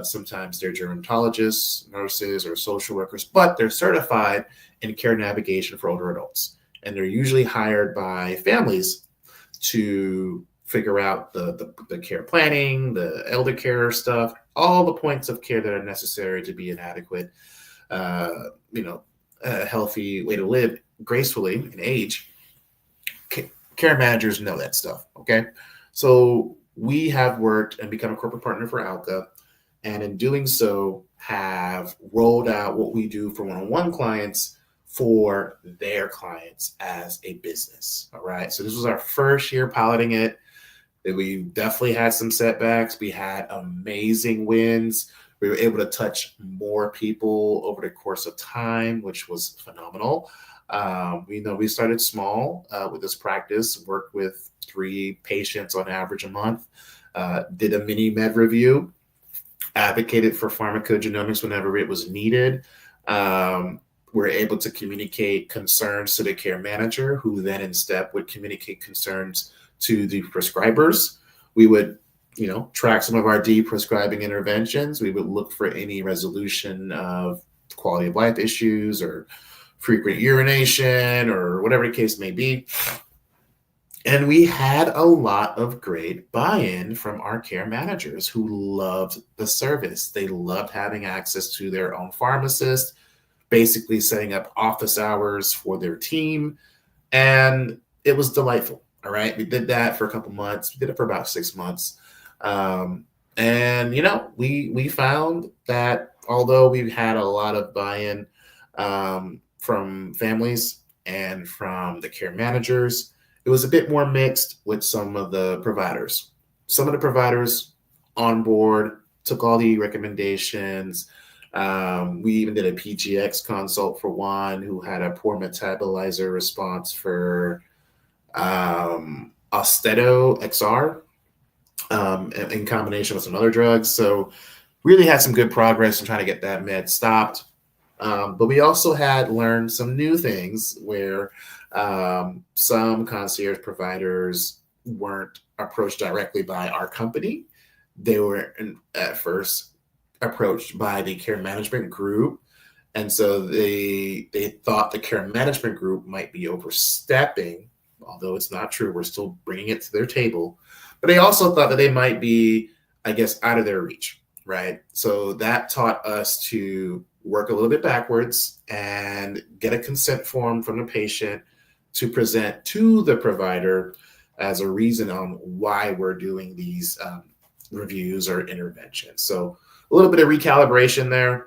Sometimes they're gerontologists, nurses, or social workers, but they're certified in care navigation for older adults. And they're usually hired by families to figure out the care planning, the elder care stuff, all the points of care that are necessary to be an adequate, a healthy way to live gracefully in age. Care managers know that stuff, okay? So we have worked and become a corporate partner for ALCA, and in doing so have rolled out what we do for one-on-one clients for their clients as a business, all right? So this was our first year piloting it. We definitely had some setbacks. We had amazing wins. We were able to touch more people over the course of time, which was phenomenal. We started small with this practice, worked with 3 patients on average a month, did a mini med review, advocated for pharmacogenomics whenever it was needed. We're able to communicate concerns to the care manager, who then in step would communicate concerns to the prescribers. We would track some of our deprescribing interventions. We would look for any resolution of quality of life issues or frequent urination or whatever the case may be. And we had a lot of great buy-in from our care managers who loved the service. They loved having access to their own pharmacist, basically setting up office hours for their team. And it was delightful. All right. We did that for a couple months. We did it for about 6 months. We found that although we've had a lot of buy-in from families and from the care managers, it was a bit more mixed with some of the providers. Some of the providers on board took all the recommendations. We even did a PGX consult for one who had a poor metabolizer response for Austedo XR. In combination with some other drugs. So really had some good progress in trying to get that med stopped. But we also had learned some new things where some concierge providers weren't approached directly by our company. They were at first approached by the care management group. And so they thought the care management group might be overstepping, although it's not true. We're still bringing it to their table. But they also thought that they might be, I guess, out of their reach, right? So that taught us to work a little bit backwards and get a consent form from the patient to present to the provider as a reason on why we're doing these reviews or interventions. So a little bit of recalibration there.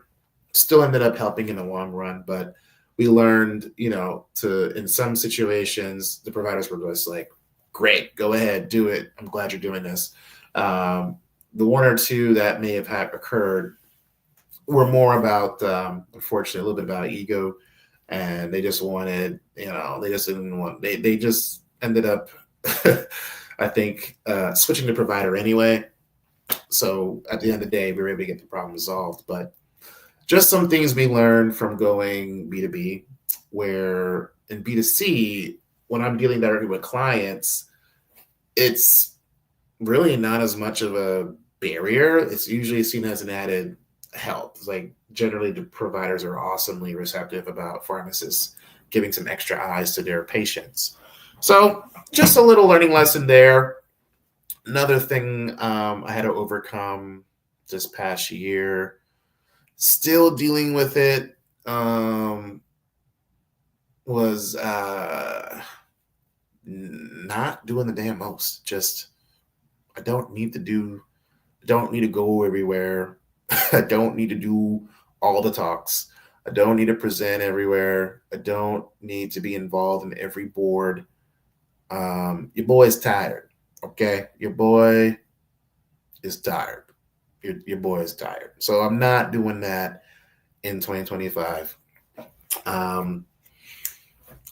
Still ended up helping in the long run, but we learned, in some situations, the providers were just like, great, go ahead, do it. I'm glad you're doing this. The one or two that may have occurred were more about, unfortunately, a little bit about ego, and they just wanted, they just didn't want, they just ended up, I think, switching the provider anyway. So at the end of the day, we were able to get the problem resolved, but just some things we learned from going B2B, where in B2C, when I'm dealing directly with clients, it's really not as much of a barrier. It's usually seen as an added help. It's like generally the providers are awesomely receptive about pharmacists giving some extra eyes to their patients. So just a little learning lesson there. Another thing I had to overcome this past year, still dealing with it, was not doing the damn most. Just, I don't need to go everywhere. I don't need to do all the talks. I don't need to present everywhere. I don't need to be involved in every board. Your boy's tired. Okay, your boy is tired. Your boy is tired. So I'm not doing that in 2025.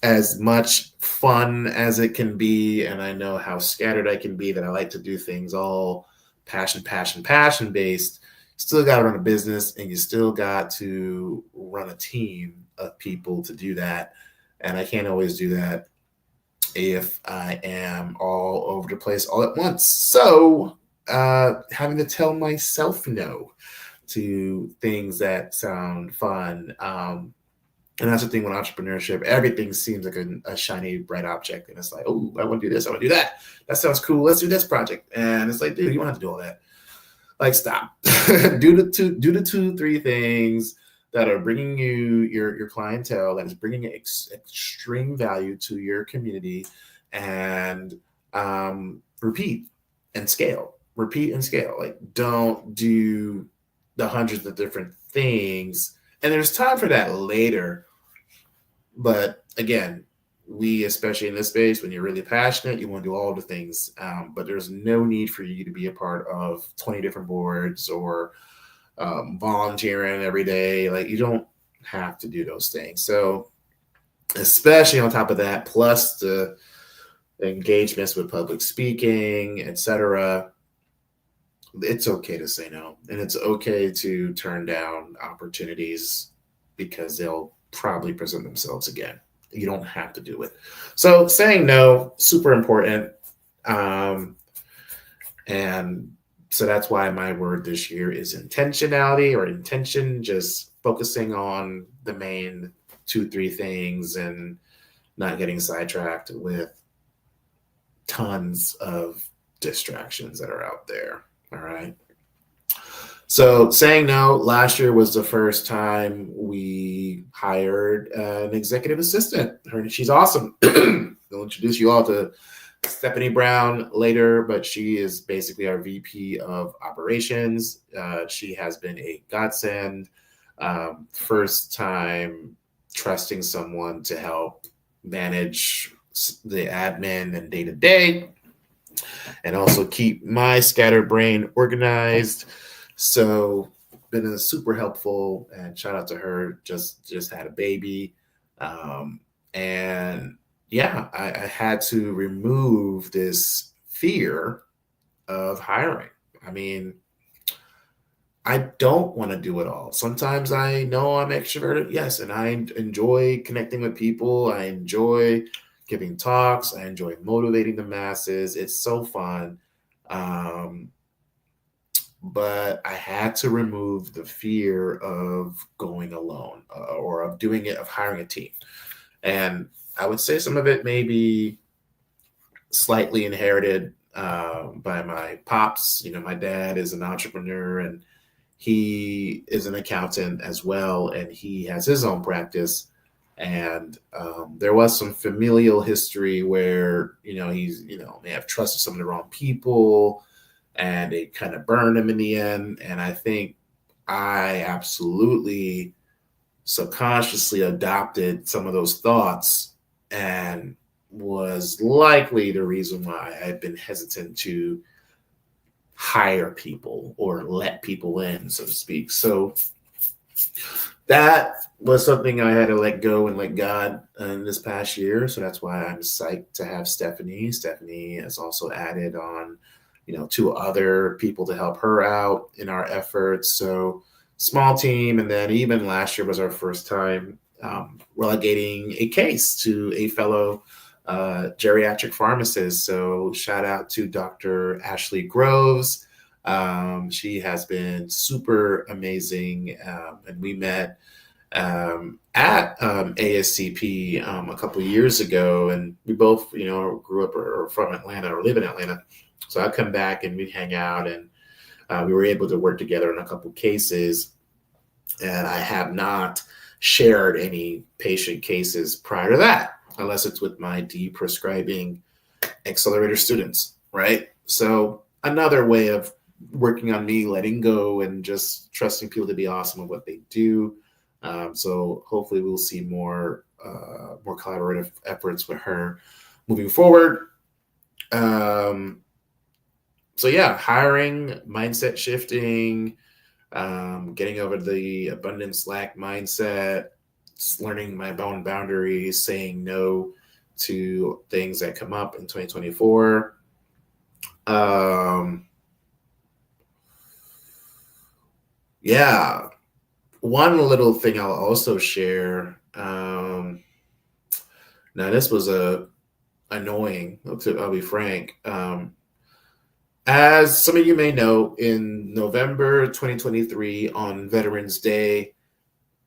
As much fun as it can be, and I know how scattered I can be, that I like to do things all passion based. Still got to run a business, and you still got to run a team of people to do that. And I can't always do that if I am all over the place all at once. So having to tell myself no to things that sound fun. And that's the thing with entrepreneurship. Everything seems like a shiny, bright object. And it's like, oh, I want to do this. I want to do that. That sounds cool. Let's do this project. And it's like, dude, you don't have to do all that. Like, stop. do the 2-3 things that are bringing you your clientele, that is bringing extreme value to your community, and repeat and scale. Like, don't do the hundreds of different things. And there's time for that later. But again, we, especially in this space, when you're really passionate, you want to do all the things. But there's no need for you to be a part of 20 different boards or volunteering every day. Like, you don't have to do those things. So especially on top of that, plus the engagements with public speaking, etc., it's okay to say no. And it's okay to turn down opportunities because they'll probably present themselves again. You don't have to do it. So saying no, super important. And so that's why my word this year is intentionality, or intention, just focusing on the main 2-3 things and not getting sidetracked with tons of distractions that are out there. All right. So saying no, last year was the first time we hired an executive assistant. She's awesome. I'll introduce you all to Stephanie Brown later, but she is basically our VP of operations. She has been a godsend. First time trusting someone to help manage the admin and day-to-day, and also keep my scattered brain organized. So been super helpful, and shout out to her. Just had a baby. And yeah, I had to remove this fear of hiring. I mean, I don't want to do it all. Sometimes I know I'm extroverted, yes, and I enjoy connecting with people. I enjoy giving talks. I enjoy motivating the masses. It's so fun. But I had to remove the fear of going alone or of doing it, of hiring a team. And I would say some of it may be slightly inherited by my pops. My dad is an entrepreneur and he is an accountant as well, and he has his own practice. And there was some familial history where, he's, may have trusted some of the wrong people and it kind of burned him in the end. And I think I absolutely subconsciously adopted some of those thoughts and was likely the reason why I've been hesitant to hire people or let people in, so to speak. So that was something I had to let go and let God in this past year. So that's why I'm psyched to have Stephanie. Stephanie has also added on, 2 other people to help her out in our efforts. So small team. And then even last year was our first time relegating a case to a fellow geriatric pharmacist. So shout out to Dr. Ashley Groves. She has been super amazing. And we met at ASCP a couple of years ago, and we both, grew up or from Atlanta or live in Atlanta. So I'd come back and we'd hang out, and we were able to work together on a couple cases. And I have not shared any patient cases prior to that, unless it's with my Deprescribing Accelerator students, right? So another way of working on me, letting go and just trusting people to be awesome at what they do. So hopefully we'll see more collaborative efforts with her moving forward. So yeah, hiring, mindset shifting, getting over the abundance lack mindset, learning my own boundaries, saying no to things that come up in 2024. Yeah. One little thing I'll also share. Now this was annoying. I'll be frank. As some of you may know, in November 2023 on Veterans Day,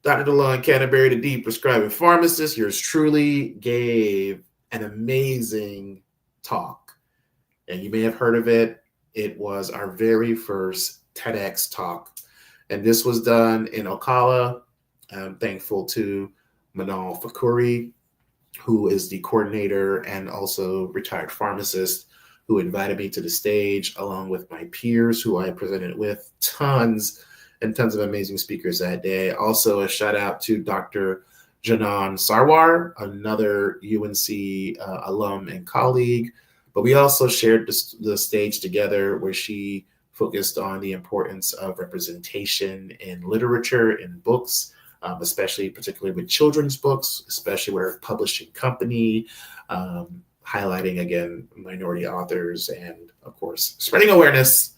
Dr. DeLon Canterbury, the Deprescribing pharmacist, yours truly, gave an amazing talk. And you may have heard of it. It was our very first TEDx talk. And this was done in Ocala. I'm thankful to Manal Fakuri, who is the coordinator and also retired pharmacist, who invited me to the stage along with my peers who I presented with. Tons and tons of amazing speakers that day. Also a shout out to Dr. Janan Sarwar, another UNC alum and colleague. But we also shared the stage together where she focused on the importance of representation in literature, in books, especially particularly with children's books, especially where publishing company, highlighting, again, minority authors, and of course, spreading awareness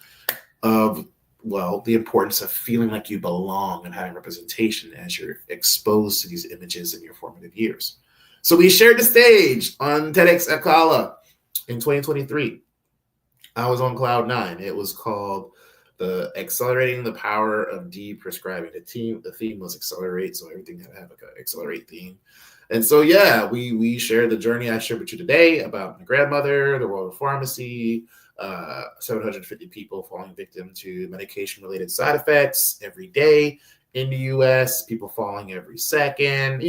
of, the importance of feeling like you belong and having representation as you're exposed to these images in your formative years. So we shared the stage on TEDx Ocala in 2023. I was on cloud 9. It was called the Accelerating the Power of Deprescribing. The theme was accelerate, so everything had to have like an accelerate theme. And so, yeah, we shared the journey I shared with you today about my grandmother, the world of pharmacy, 750 people falling victim to medication-related side effects every day in the U.S., people falling every second,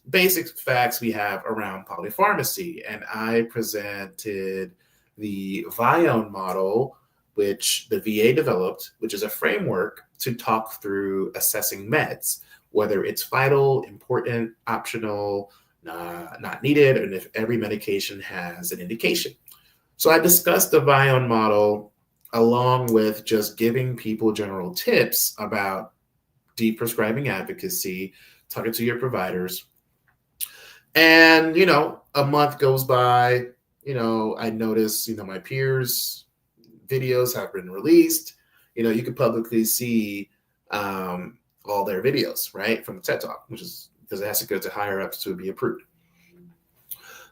basic facts we have around polypharmacy. And I presented the Vione model, which the VA developed, which is a framework to talk through assessing meds, whether it's vital, important, optional, not needed, and if every medication has an indication. So I discussed the Vione model along with just giving people general tips about deprescribing advocacy, talking to your providers. And, a month goes by, I notice, my peers' videos have been released. You can publicly see all their videos, right, from the TED Talk, which is because it has to go to higher ups to be approved.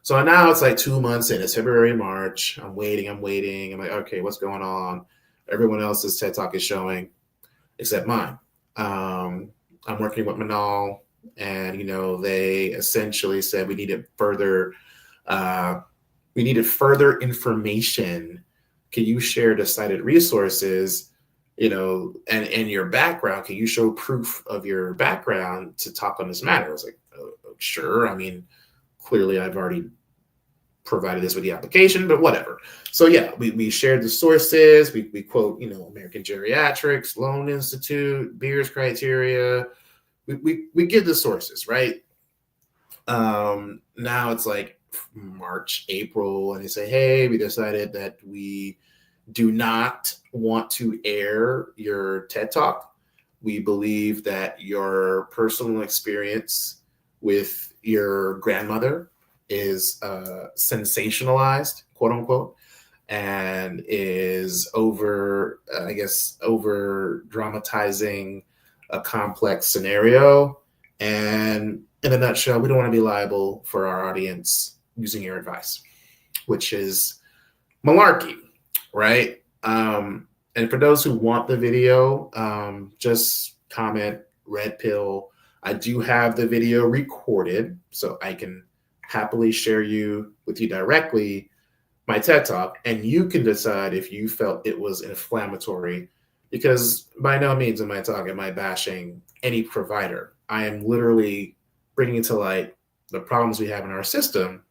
So now it's like 2 months in. It's February, March. I'm waiting. I'm like, okay, what's going on? Everyone else's TED Talk is showing, except mine. I'm working with Manal, and they essentially said we needed further information. Can you share the cited resources? And your background. Can you show proof of your background to talk on this matter? I was like, oh, sure. I mean, clearly I've already provided this with the application, but whatever. So yeah, we shared the sources. We quote, American Geriatric, Sloan Institute, Beers criteria. We give the sources, right? Now it's like March, April, and they say, hey, we decided that we do not want to air your TED Talk. We believe that your personal experience with your grandmother is sensationalized, quote unquote, and is over dramatizing a complex scenario. And in a nutshell, we don't want to be liable for our audience using your advice, which is malarkey, right? And for those who want the video, just comment red pill. I do have the video recorded, so I can happily share with you directly my TED Talk, and you can decide if you felt it was inflammatory, because by no means am I bashing any provider. I am literally bringing to light the problems we have in our system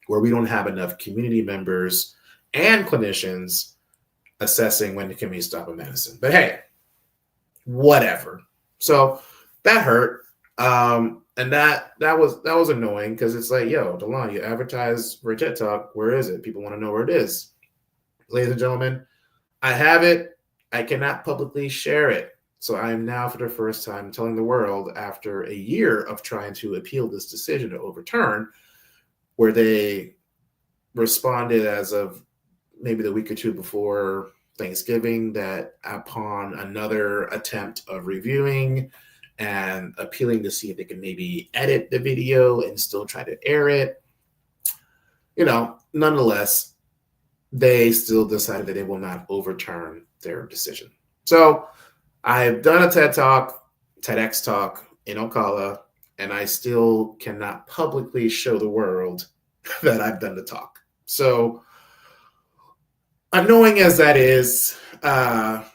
where we don't have enough community members and clinicians assessing when can we stop a medicine. But hey, whatever. So that hurt. And that was annoying, because it's like, yo, Delon, you advertise for a TED Talk. Where is it? People want to know where it is. Ladies and gentlemen, I have it. I cannot publicly share it. So I am now, for the first time, telling the world, after a year of trying to appeal this decision to overturn, where they responded as of maybe the week or two before Thanksgiving, that upon another attempt of reviewing and appealing to see if they can maybe edit the video and still try to air it, nonetheless, they still decided that they will not overturn their decision. So I've done a TED Talk, TEDx Talk in Ocala, and I still cannot publicly show the world that I've done the talk. So annoying as that is, I'll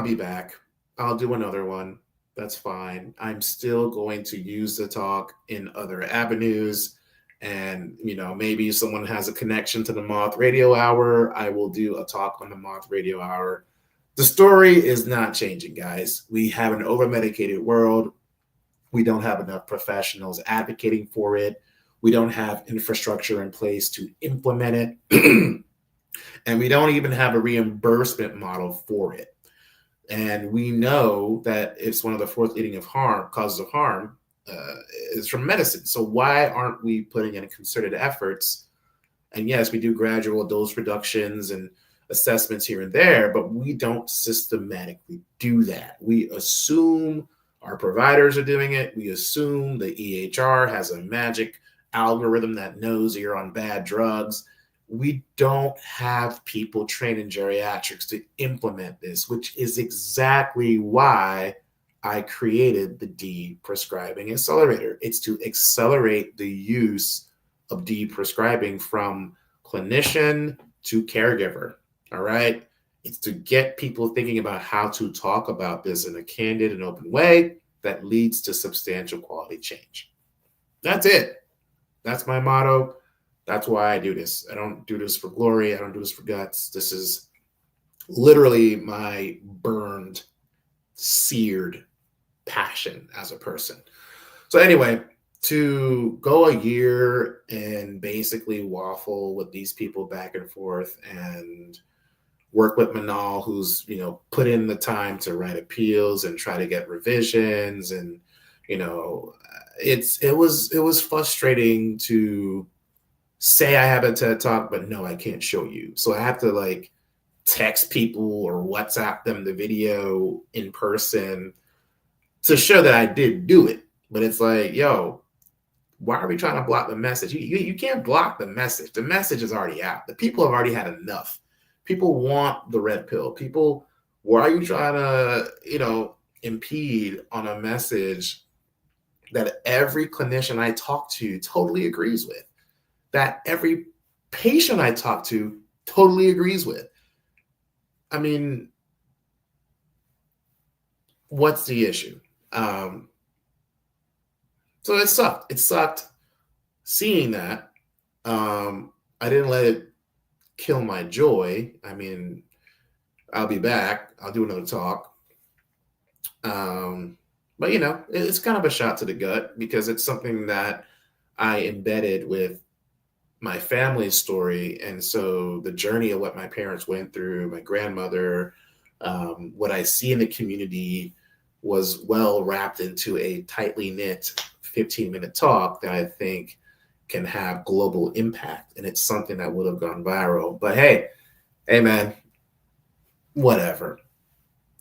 be back. I'll do another one. That's fine. I'm still going to use the talk in other avenues. And, maybe someone has a connection to the Moth Radio Hour. I will do a talk on the Moth Radio Hour. The story is not changing, guys. We have an over-medicated world. We don't have enough professionals advocating for it. We don't have infrastructure in place to implement it. And we don't even have a reimbursement model for it. And we know that it's one of the fourth leading causes of harm is from medicine. So why aren't we putting in concerted efforts? And yes, we do gradual dose reductions and assessments here and there, but we don't systematically do that. We assume our providers are doing it. We assume the EHR has a magic algorithm that knows you're on bad drugs. We don't have people trained in geriatrics to implement this, which is exactly why I created the Deprescribing Accelerator. It's to accelerate the use of deprescribing from clinician to caregiver. All right. It's to get people thinking about how to talk about this in a candid and open way that leads to substantial quality change. That's it. That's my motto. That's why I do this. I don't do this for glory. I don't do this for guts. This is literally my burned, seared passion as a person. So anyway, to go a year and basically waffle with these people back and forth and work with Manal, who's, put in the time to write appeals and try to get revisions. And, it was frustrating to say I have a TED Talk, but no, I can't show you. So I have to text people or WhatsApp them the video in person to show that I did do it. But it's like, yo, Why are we trying to block the message? You can't block the message. The message is already out. The people have already had enough. People want the red pill. People, why are you trying to, impede on a message that every clinician I talk to totally agrees with, that every patient I talk to totally agrees with? I mean, what's the issue? So it sucked. It sucked seeing that. I didn't let it kill my joy. I mean, I'll be back. I'll do another talk. But it's kind of a shot to the gut because it's something that I embedded with my family's story. And so the journey of what my parents went through, my grandmother, what I see in the community was well wrapped into a tightly knit 15-minute talk that I think can have global impact. And it's something that would have gone viral. But hey man, whatever.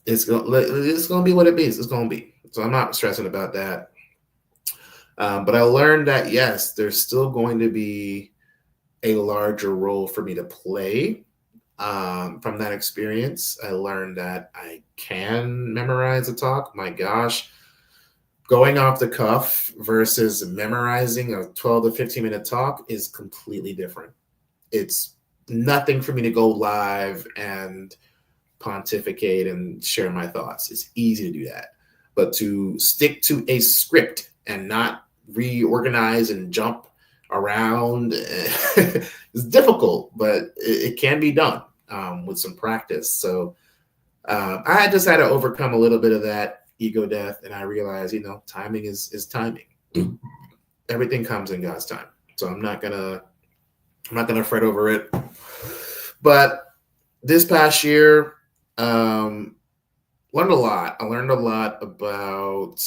It's gonna be what it is. It's gonna be. So I'm not stressing about that. But I learned that yes, there's still going to be a larger role for me to play. From that experience, I learned that I can memorize a talk. My gosh, going off the cuff versus memorizing a 12 to 15-minute talk is completely different. It's nothing for me to go live and pontificate and share my thoughts. It's easy to do that. But to stick to a script and not reorganize and jump around is difficult, but it can be done with some practice. So I just had to overcome a little bit of that ego death, and I realized, timing is timing. Everything comes in God's time. So I'm not gonna fret over it. But this past year, learned a lot. I learned a lot about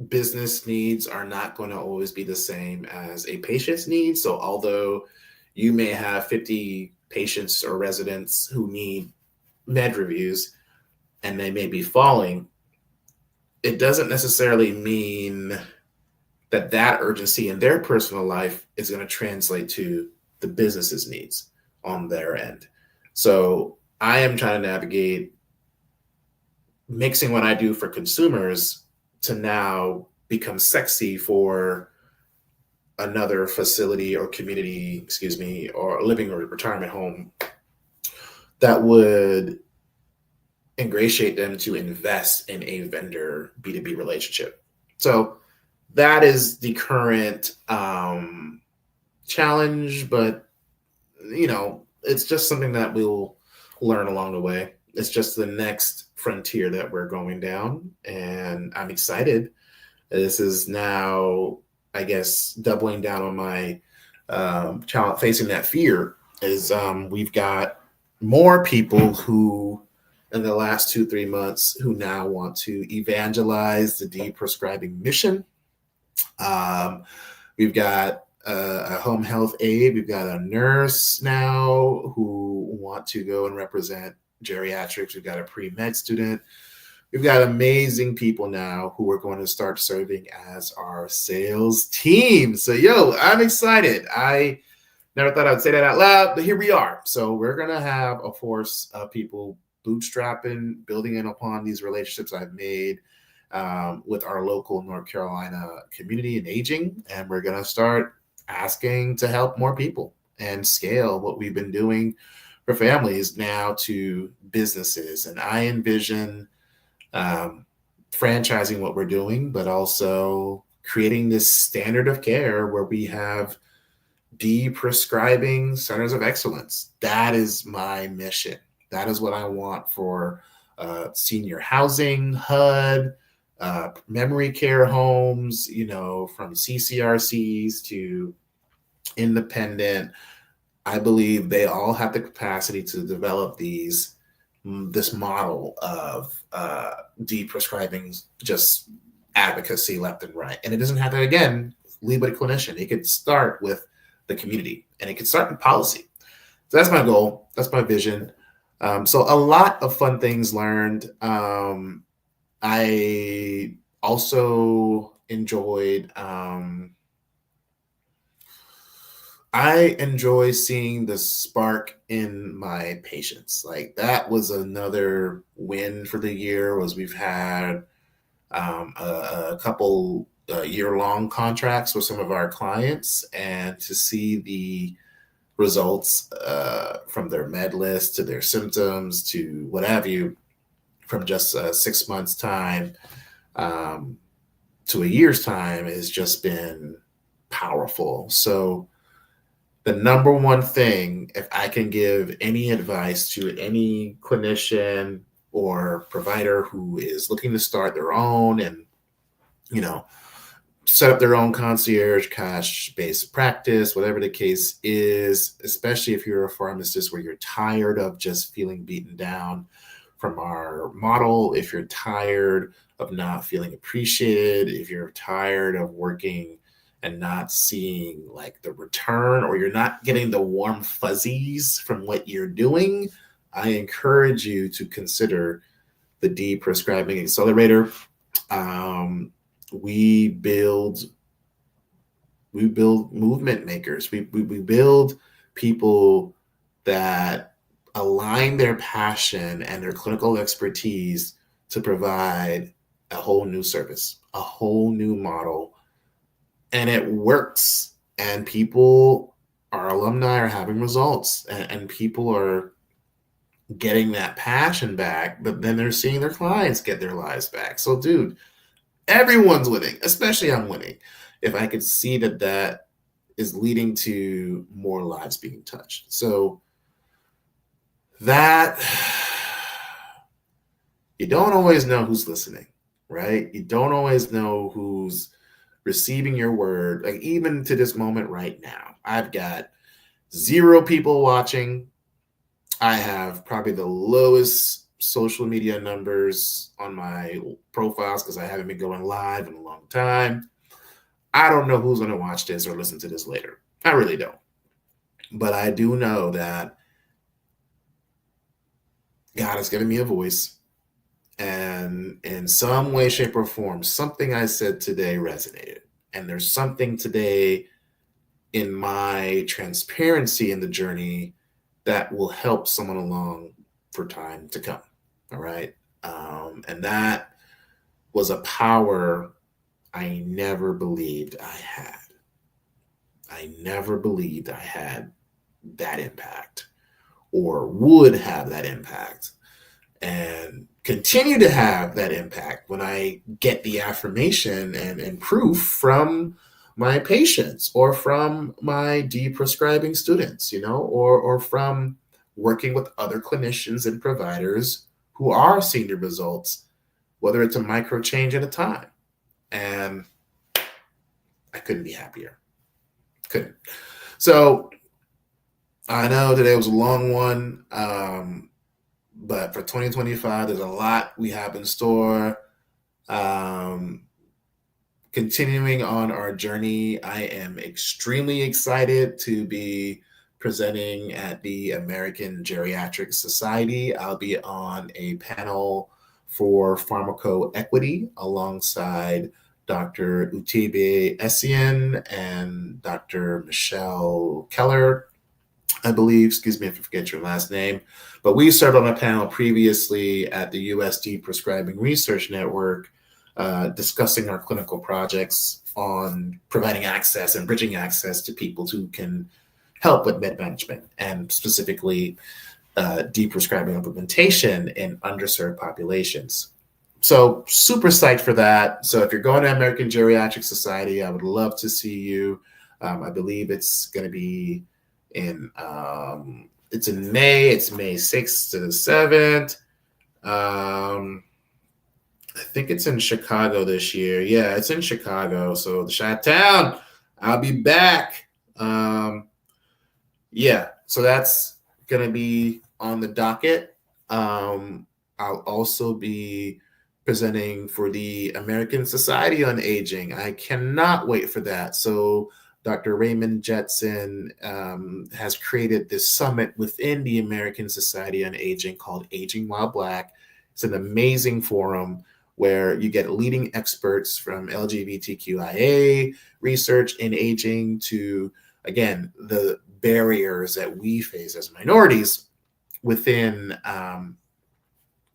business needs are not going to always be the same as a patient's needs. So although you may have 50 patients or residents who need med reviews and they may be falling, it doesn't necessarily mean that urgency in their personal life is going to translate to the business's needs on their end. So I am trying to navigate mixing what I do for consumers to now become sexy for another facility or community, or living or retirement home that would ingratiate them to invest in a vendor B2B relationship. So that is the current challenge, but it's just something that we'll learn along the way. It's just the next frontier that we're going down, and I'm excited. This is now, I guess, doubling down on my challenge, facing that fear. Is we've got more people who, in the last 2-3 months, who now want to evangelize the deprescribing mission. We've got a home health aide. We've got a nurse now who want to go and represent geriatrics. We've got a pre-med student. We've got amazing people now who are going to start serving as our sales team. So, I'm excited. I never thought I'd say that out loud, but here we are. So we're going to have a force of people bootstrapping, building in upon these relationships I've made with our local North Carolina community and aging. And we're going to start asking to help more people and scale what we've been doing for families now to businesses. And I envision franchising what we're doing, but also creating this standard of care where we have deprescribing centers of excellence. That is my mission. That is what I want for senior housing, HUD, memory care homes, from CCRCs to independent. I believe they all have the capacity to develop this model of deprescribing just advocacy left and right. And it doesn't have to, again, lead with a clinician. It could start with the community, and it could start in policy. So that's my goal. That's my vision. So a lot of fun things learned. I also enjoyed. I enjoy seeing the spark in my patients. Like that was another win for the year. Was we've had a couple year-long contracts with some of our clients, and to see the results from their med list to their symptoms to what have you from just 6 months time to a year's time has just been powerful. So the number one thing, if I can give any advice to any clinician or provider who is looking to start their own and, set up their own concierge cash-based practice, whatever the case is, especially if you're a pharmacist where you're tired of just feeling beaten down from our model, if you're tired of not feeling appreciated, if you're tired of working and not seeing like the return, or you're not getting the warm fuzzies from what you're doing, I encourage you to consider the Deprescribing Accelerator. We build movement makers. We build people that align their passion and their clinical expertise to provide a whole new service, a whole new model. And it works. And people, our alumni, are having results, and people are getting that passion back, but then they're seeing their clients get their lives back. So, dude, everyone's winning, especially I'm winning. If I could see that is leading to more lives being touched. So that, you don't always know who's listening, right? You don't always know who's receiving your word. Like even to this moment right now, I've got 0 people watching. I have probably the lowest social media numbers on my profiles because I haven't been going live in a long time. I don't know who's going to watch this or listen to this later. I really don't. But I do know that God has given me a voice, and in some way, shape, or form, something I said today resonated. And there's something today in my transparency in the journey that will help someone along for time to come. All right. And that was a power I never believed I had. I never believed I had that impact or would have that impact and continue to have that impact when I get the affirmation and proof from my patients or from my deprescribing students, or from working with other clinicians and providers who are seeing the results, whether it's a micro change at a time. And I couldn't be happier. Couldn't. So I know today was a long one, but for 2025, there's a lot we have in store. Continuing on our journey, I am extremely excited to be presenting at the American Geriatric Society. I'll be on a panel for pharmacoequity alongside Dr. Utibe Essien and Dr. Michelle Keller, I believe. Excuse me if I forget your last name. But we served on a panel previously at the US Deprescribing Research Network, discussing our clinical projects on providing access and bridging access to people who can help with med management, and specifically deprescribing implementation in underserved populations. So super psyched for that. So if you're going to American Geriatric Society, I would love to see you. I believe it's going to be it's in May. It's May 6th to the 7th. I think it's in Chicago this year. Yeah, it's in Chicago. So the Chi-Town, I'll be back. Yeah, so that's going to be on the docket. I'll also be presenting for the American Society on Aging. I cannot wait for that. So Dr. Raymond Jetson has created this summit within the American Society on Aging called Aging While Black. It's an amazing forum where you get leading experts from LGBTQIA research in aging to, again, the barriers that we face as minorities within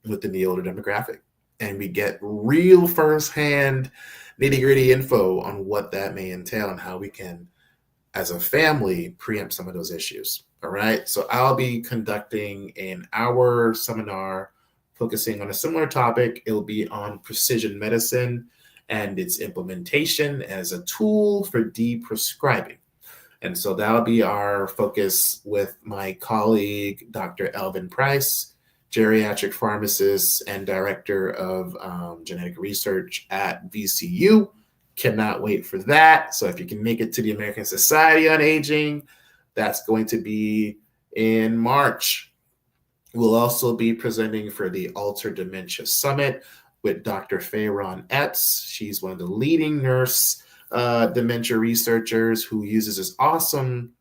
the older demographic. And we get real firsthand nitty-gritty info on what that may entail and how we can, as a family, preempt some of those issues. All right. So I'll be conducting an hour seminar focusing on a similar topic. It'll be on precision medicine and its implementation as a tool for deprescribing. And so that'll be our focus with my colleague, Dr. Elvin Price, geriatric pharmacist and director of genetic research at VCU. Cannot wait for that. So if you can make it to the American Society on Aging, that's going to be in March. We'll also be presenting for the Alter Dementia Summit with Dr. Fayron Epps. She's one of the leading nurse dementia researchers who uses this awesome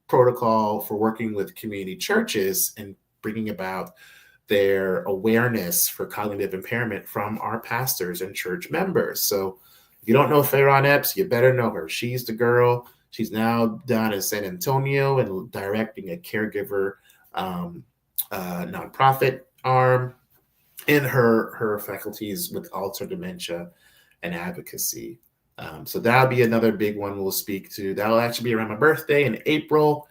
protocol for working with community churches and bringing about their awareness for cognitive impairment from our pastors and church members. So if you don't know Fayron Epps, you better know her. She's the girl. She's now down in San Antonio and directing a caregiver nonprofit arm in her faculties with Alzheimer's dementia and advocacy. So that'll be another big one we'll speak to. That'll actually be around my birthday in April.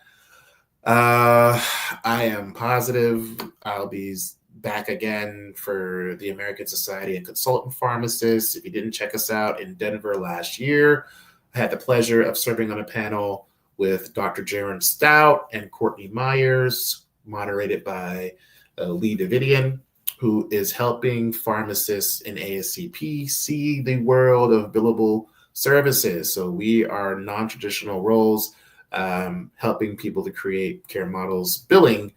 I am positive I'll be back again for the American Society of Consultant Pharmacists. If you didn't check us out in Denver last year, I had the pleasure of serving on a panel with Dr. Jaron Stout and Courtney Myers, moderated by Lee Davidian, who is helping pharmacists in ASCP see the world of billable services. So we are non-traditional roles, helping people to create care models, billing,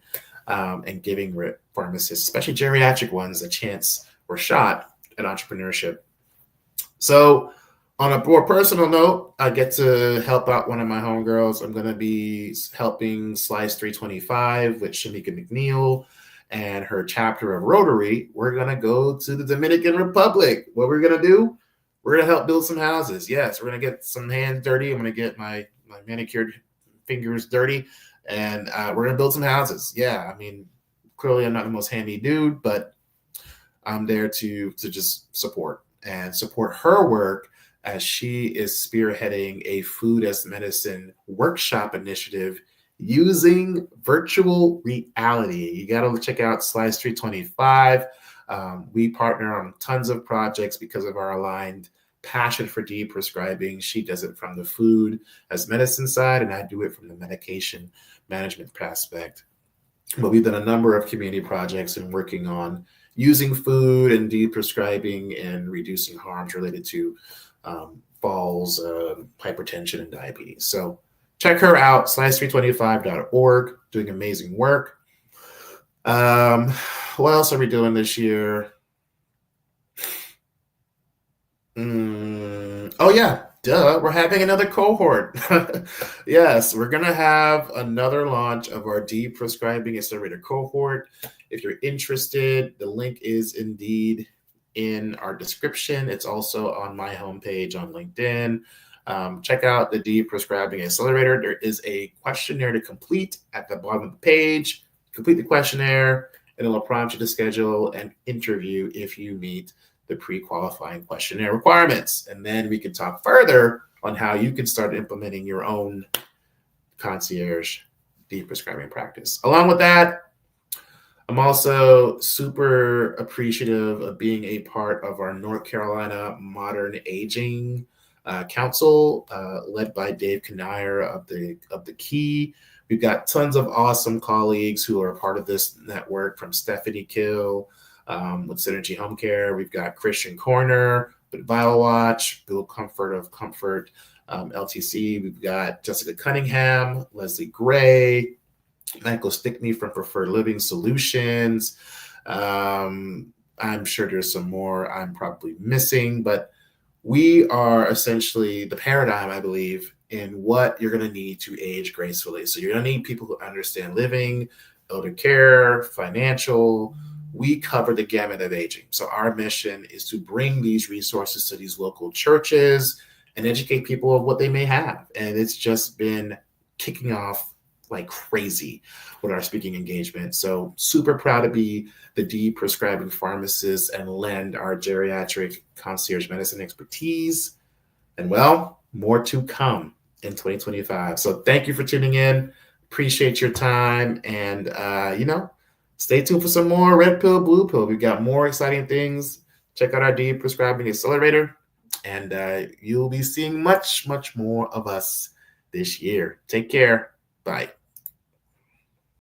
and giving pharmacists, especially geriatric ones, a chance or shot at entrepreneurship. So on a more personal note, I get to help out one of my homegirls. I'm going to be helping Slice 325 with Shamika McNeil and her chapter of Rotary. We're going to go to the Dominican Republic. What we're going to do? We're going to help build some houses. Yes, we're going to get some hands dirty. I'm going to get my manicured fingers dirty, and we're going to build some houses. Yeah, I mean, clearly I'm not the most handy dude, but I'm there to just support her work as she is spearheading a food as medicine workshop initiative using virtual reality. You got to check out Slice 325. We partner on tons of projects because of our aligned passion for deprescribing. She does it from the food as medicine side, and I do it from the medication management aspect. But we've done a number of community projects and working on using food and deprescribing and reducing harms related to falls, hypertension, and diabetes. So check her out, slice325.org, doing amazing work. What else are we doing this year? Oh yeah, duh, we're having another cohort. Yes, we're gonna have another launch of our Deprescribing Accelerator cohort. If you're interested, the link is indeed in our description. It's also on my homepage on LinkedIn. Check out the Deprescribing Accelerator. There is a questionnaire to complete at the bottom of the page. Complete the questionnaire, and it will prompt you to schedule an interview if you meet the pre-qualifying questionnaire requirements. And then we can talk further on how you can start implementing your own concierge deprescribing practice. Along with that, I'm also super appreciative of being a part of our North Carolina Modern Aging Council, led by Dave Kanier of the Key. We've got tons of awesome colleagues who are part of this network, from Stephanie Kill with Synergy Home Care. We've got Christian Corner with Vital Watch, Bill Comfort of Comfort LTC. We've got Jessica Cunningham, Leslie Gray, Michael Stickney from Preferred Living Solutions. I'm sure there's some more I'm probably missing, but we are essentially the paradigm, I believe, in what you're going to need to age gracefully. So you're going to need people who understand living, elder care, financial, we cover the gamut of aging. So our mission is to bring these resources to these local churches and educate people of what they may have. And it's just been kicking off like crazy with our speaking engagement. So super proud to be the Deprescribing pharmacist and lend our geriatric concierge medicine expertise. And well, more to come in 2025. So thank you for tuning in. Appreciate your time. And, stay tuned for some more Red Pill, Blue Pill. We've got more exciting things. Check out our Deprescribing Accelerator. And you'll be seeing much, much more of us this year. Take care. Bye.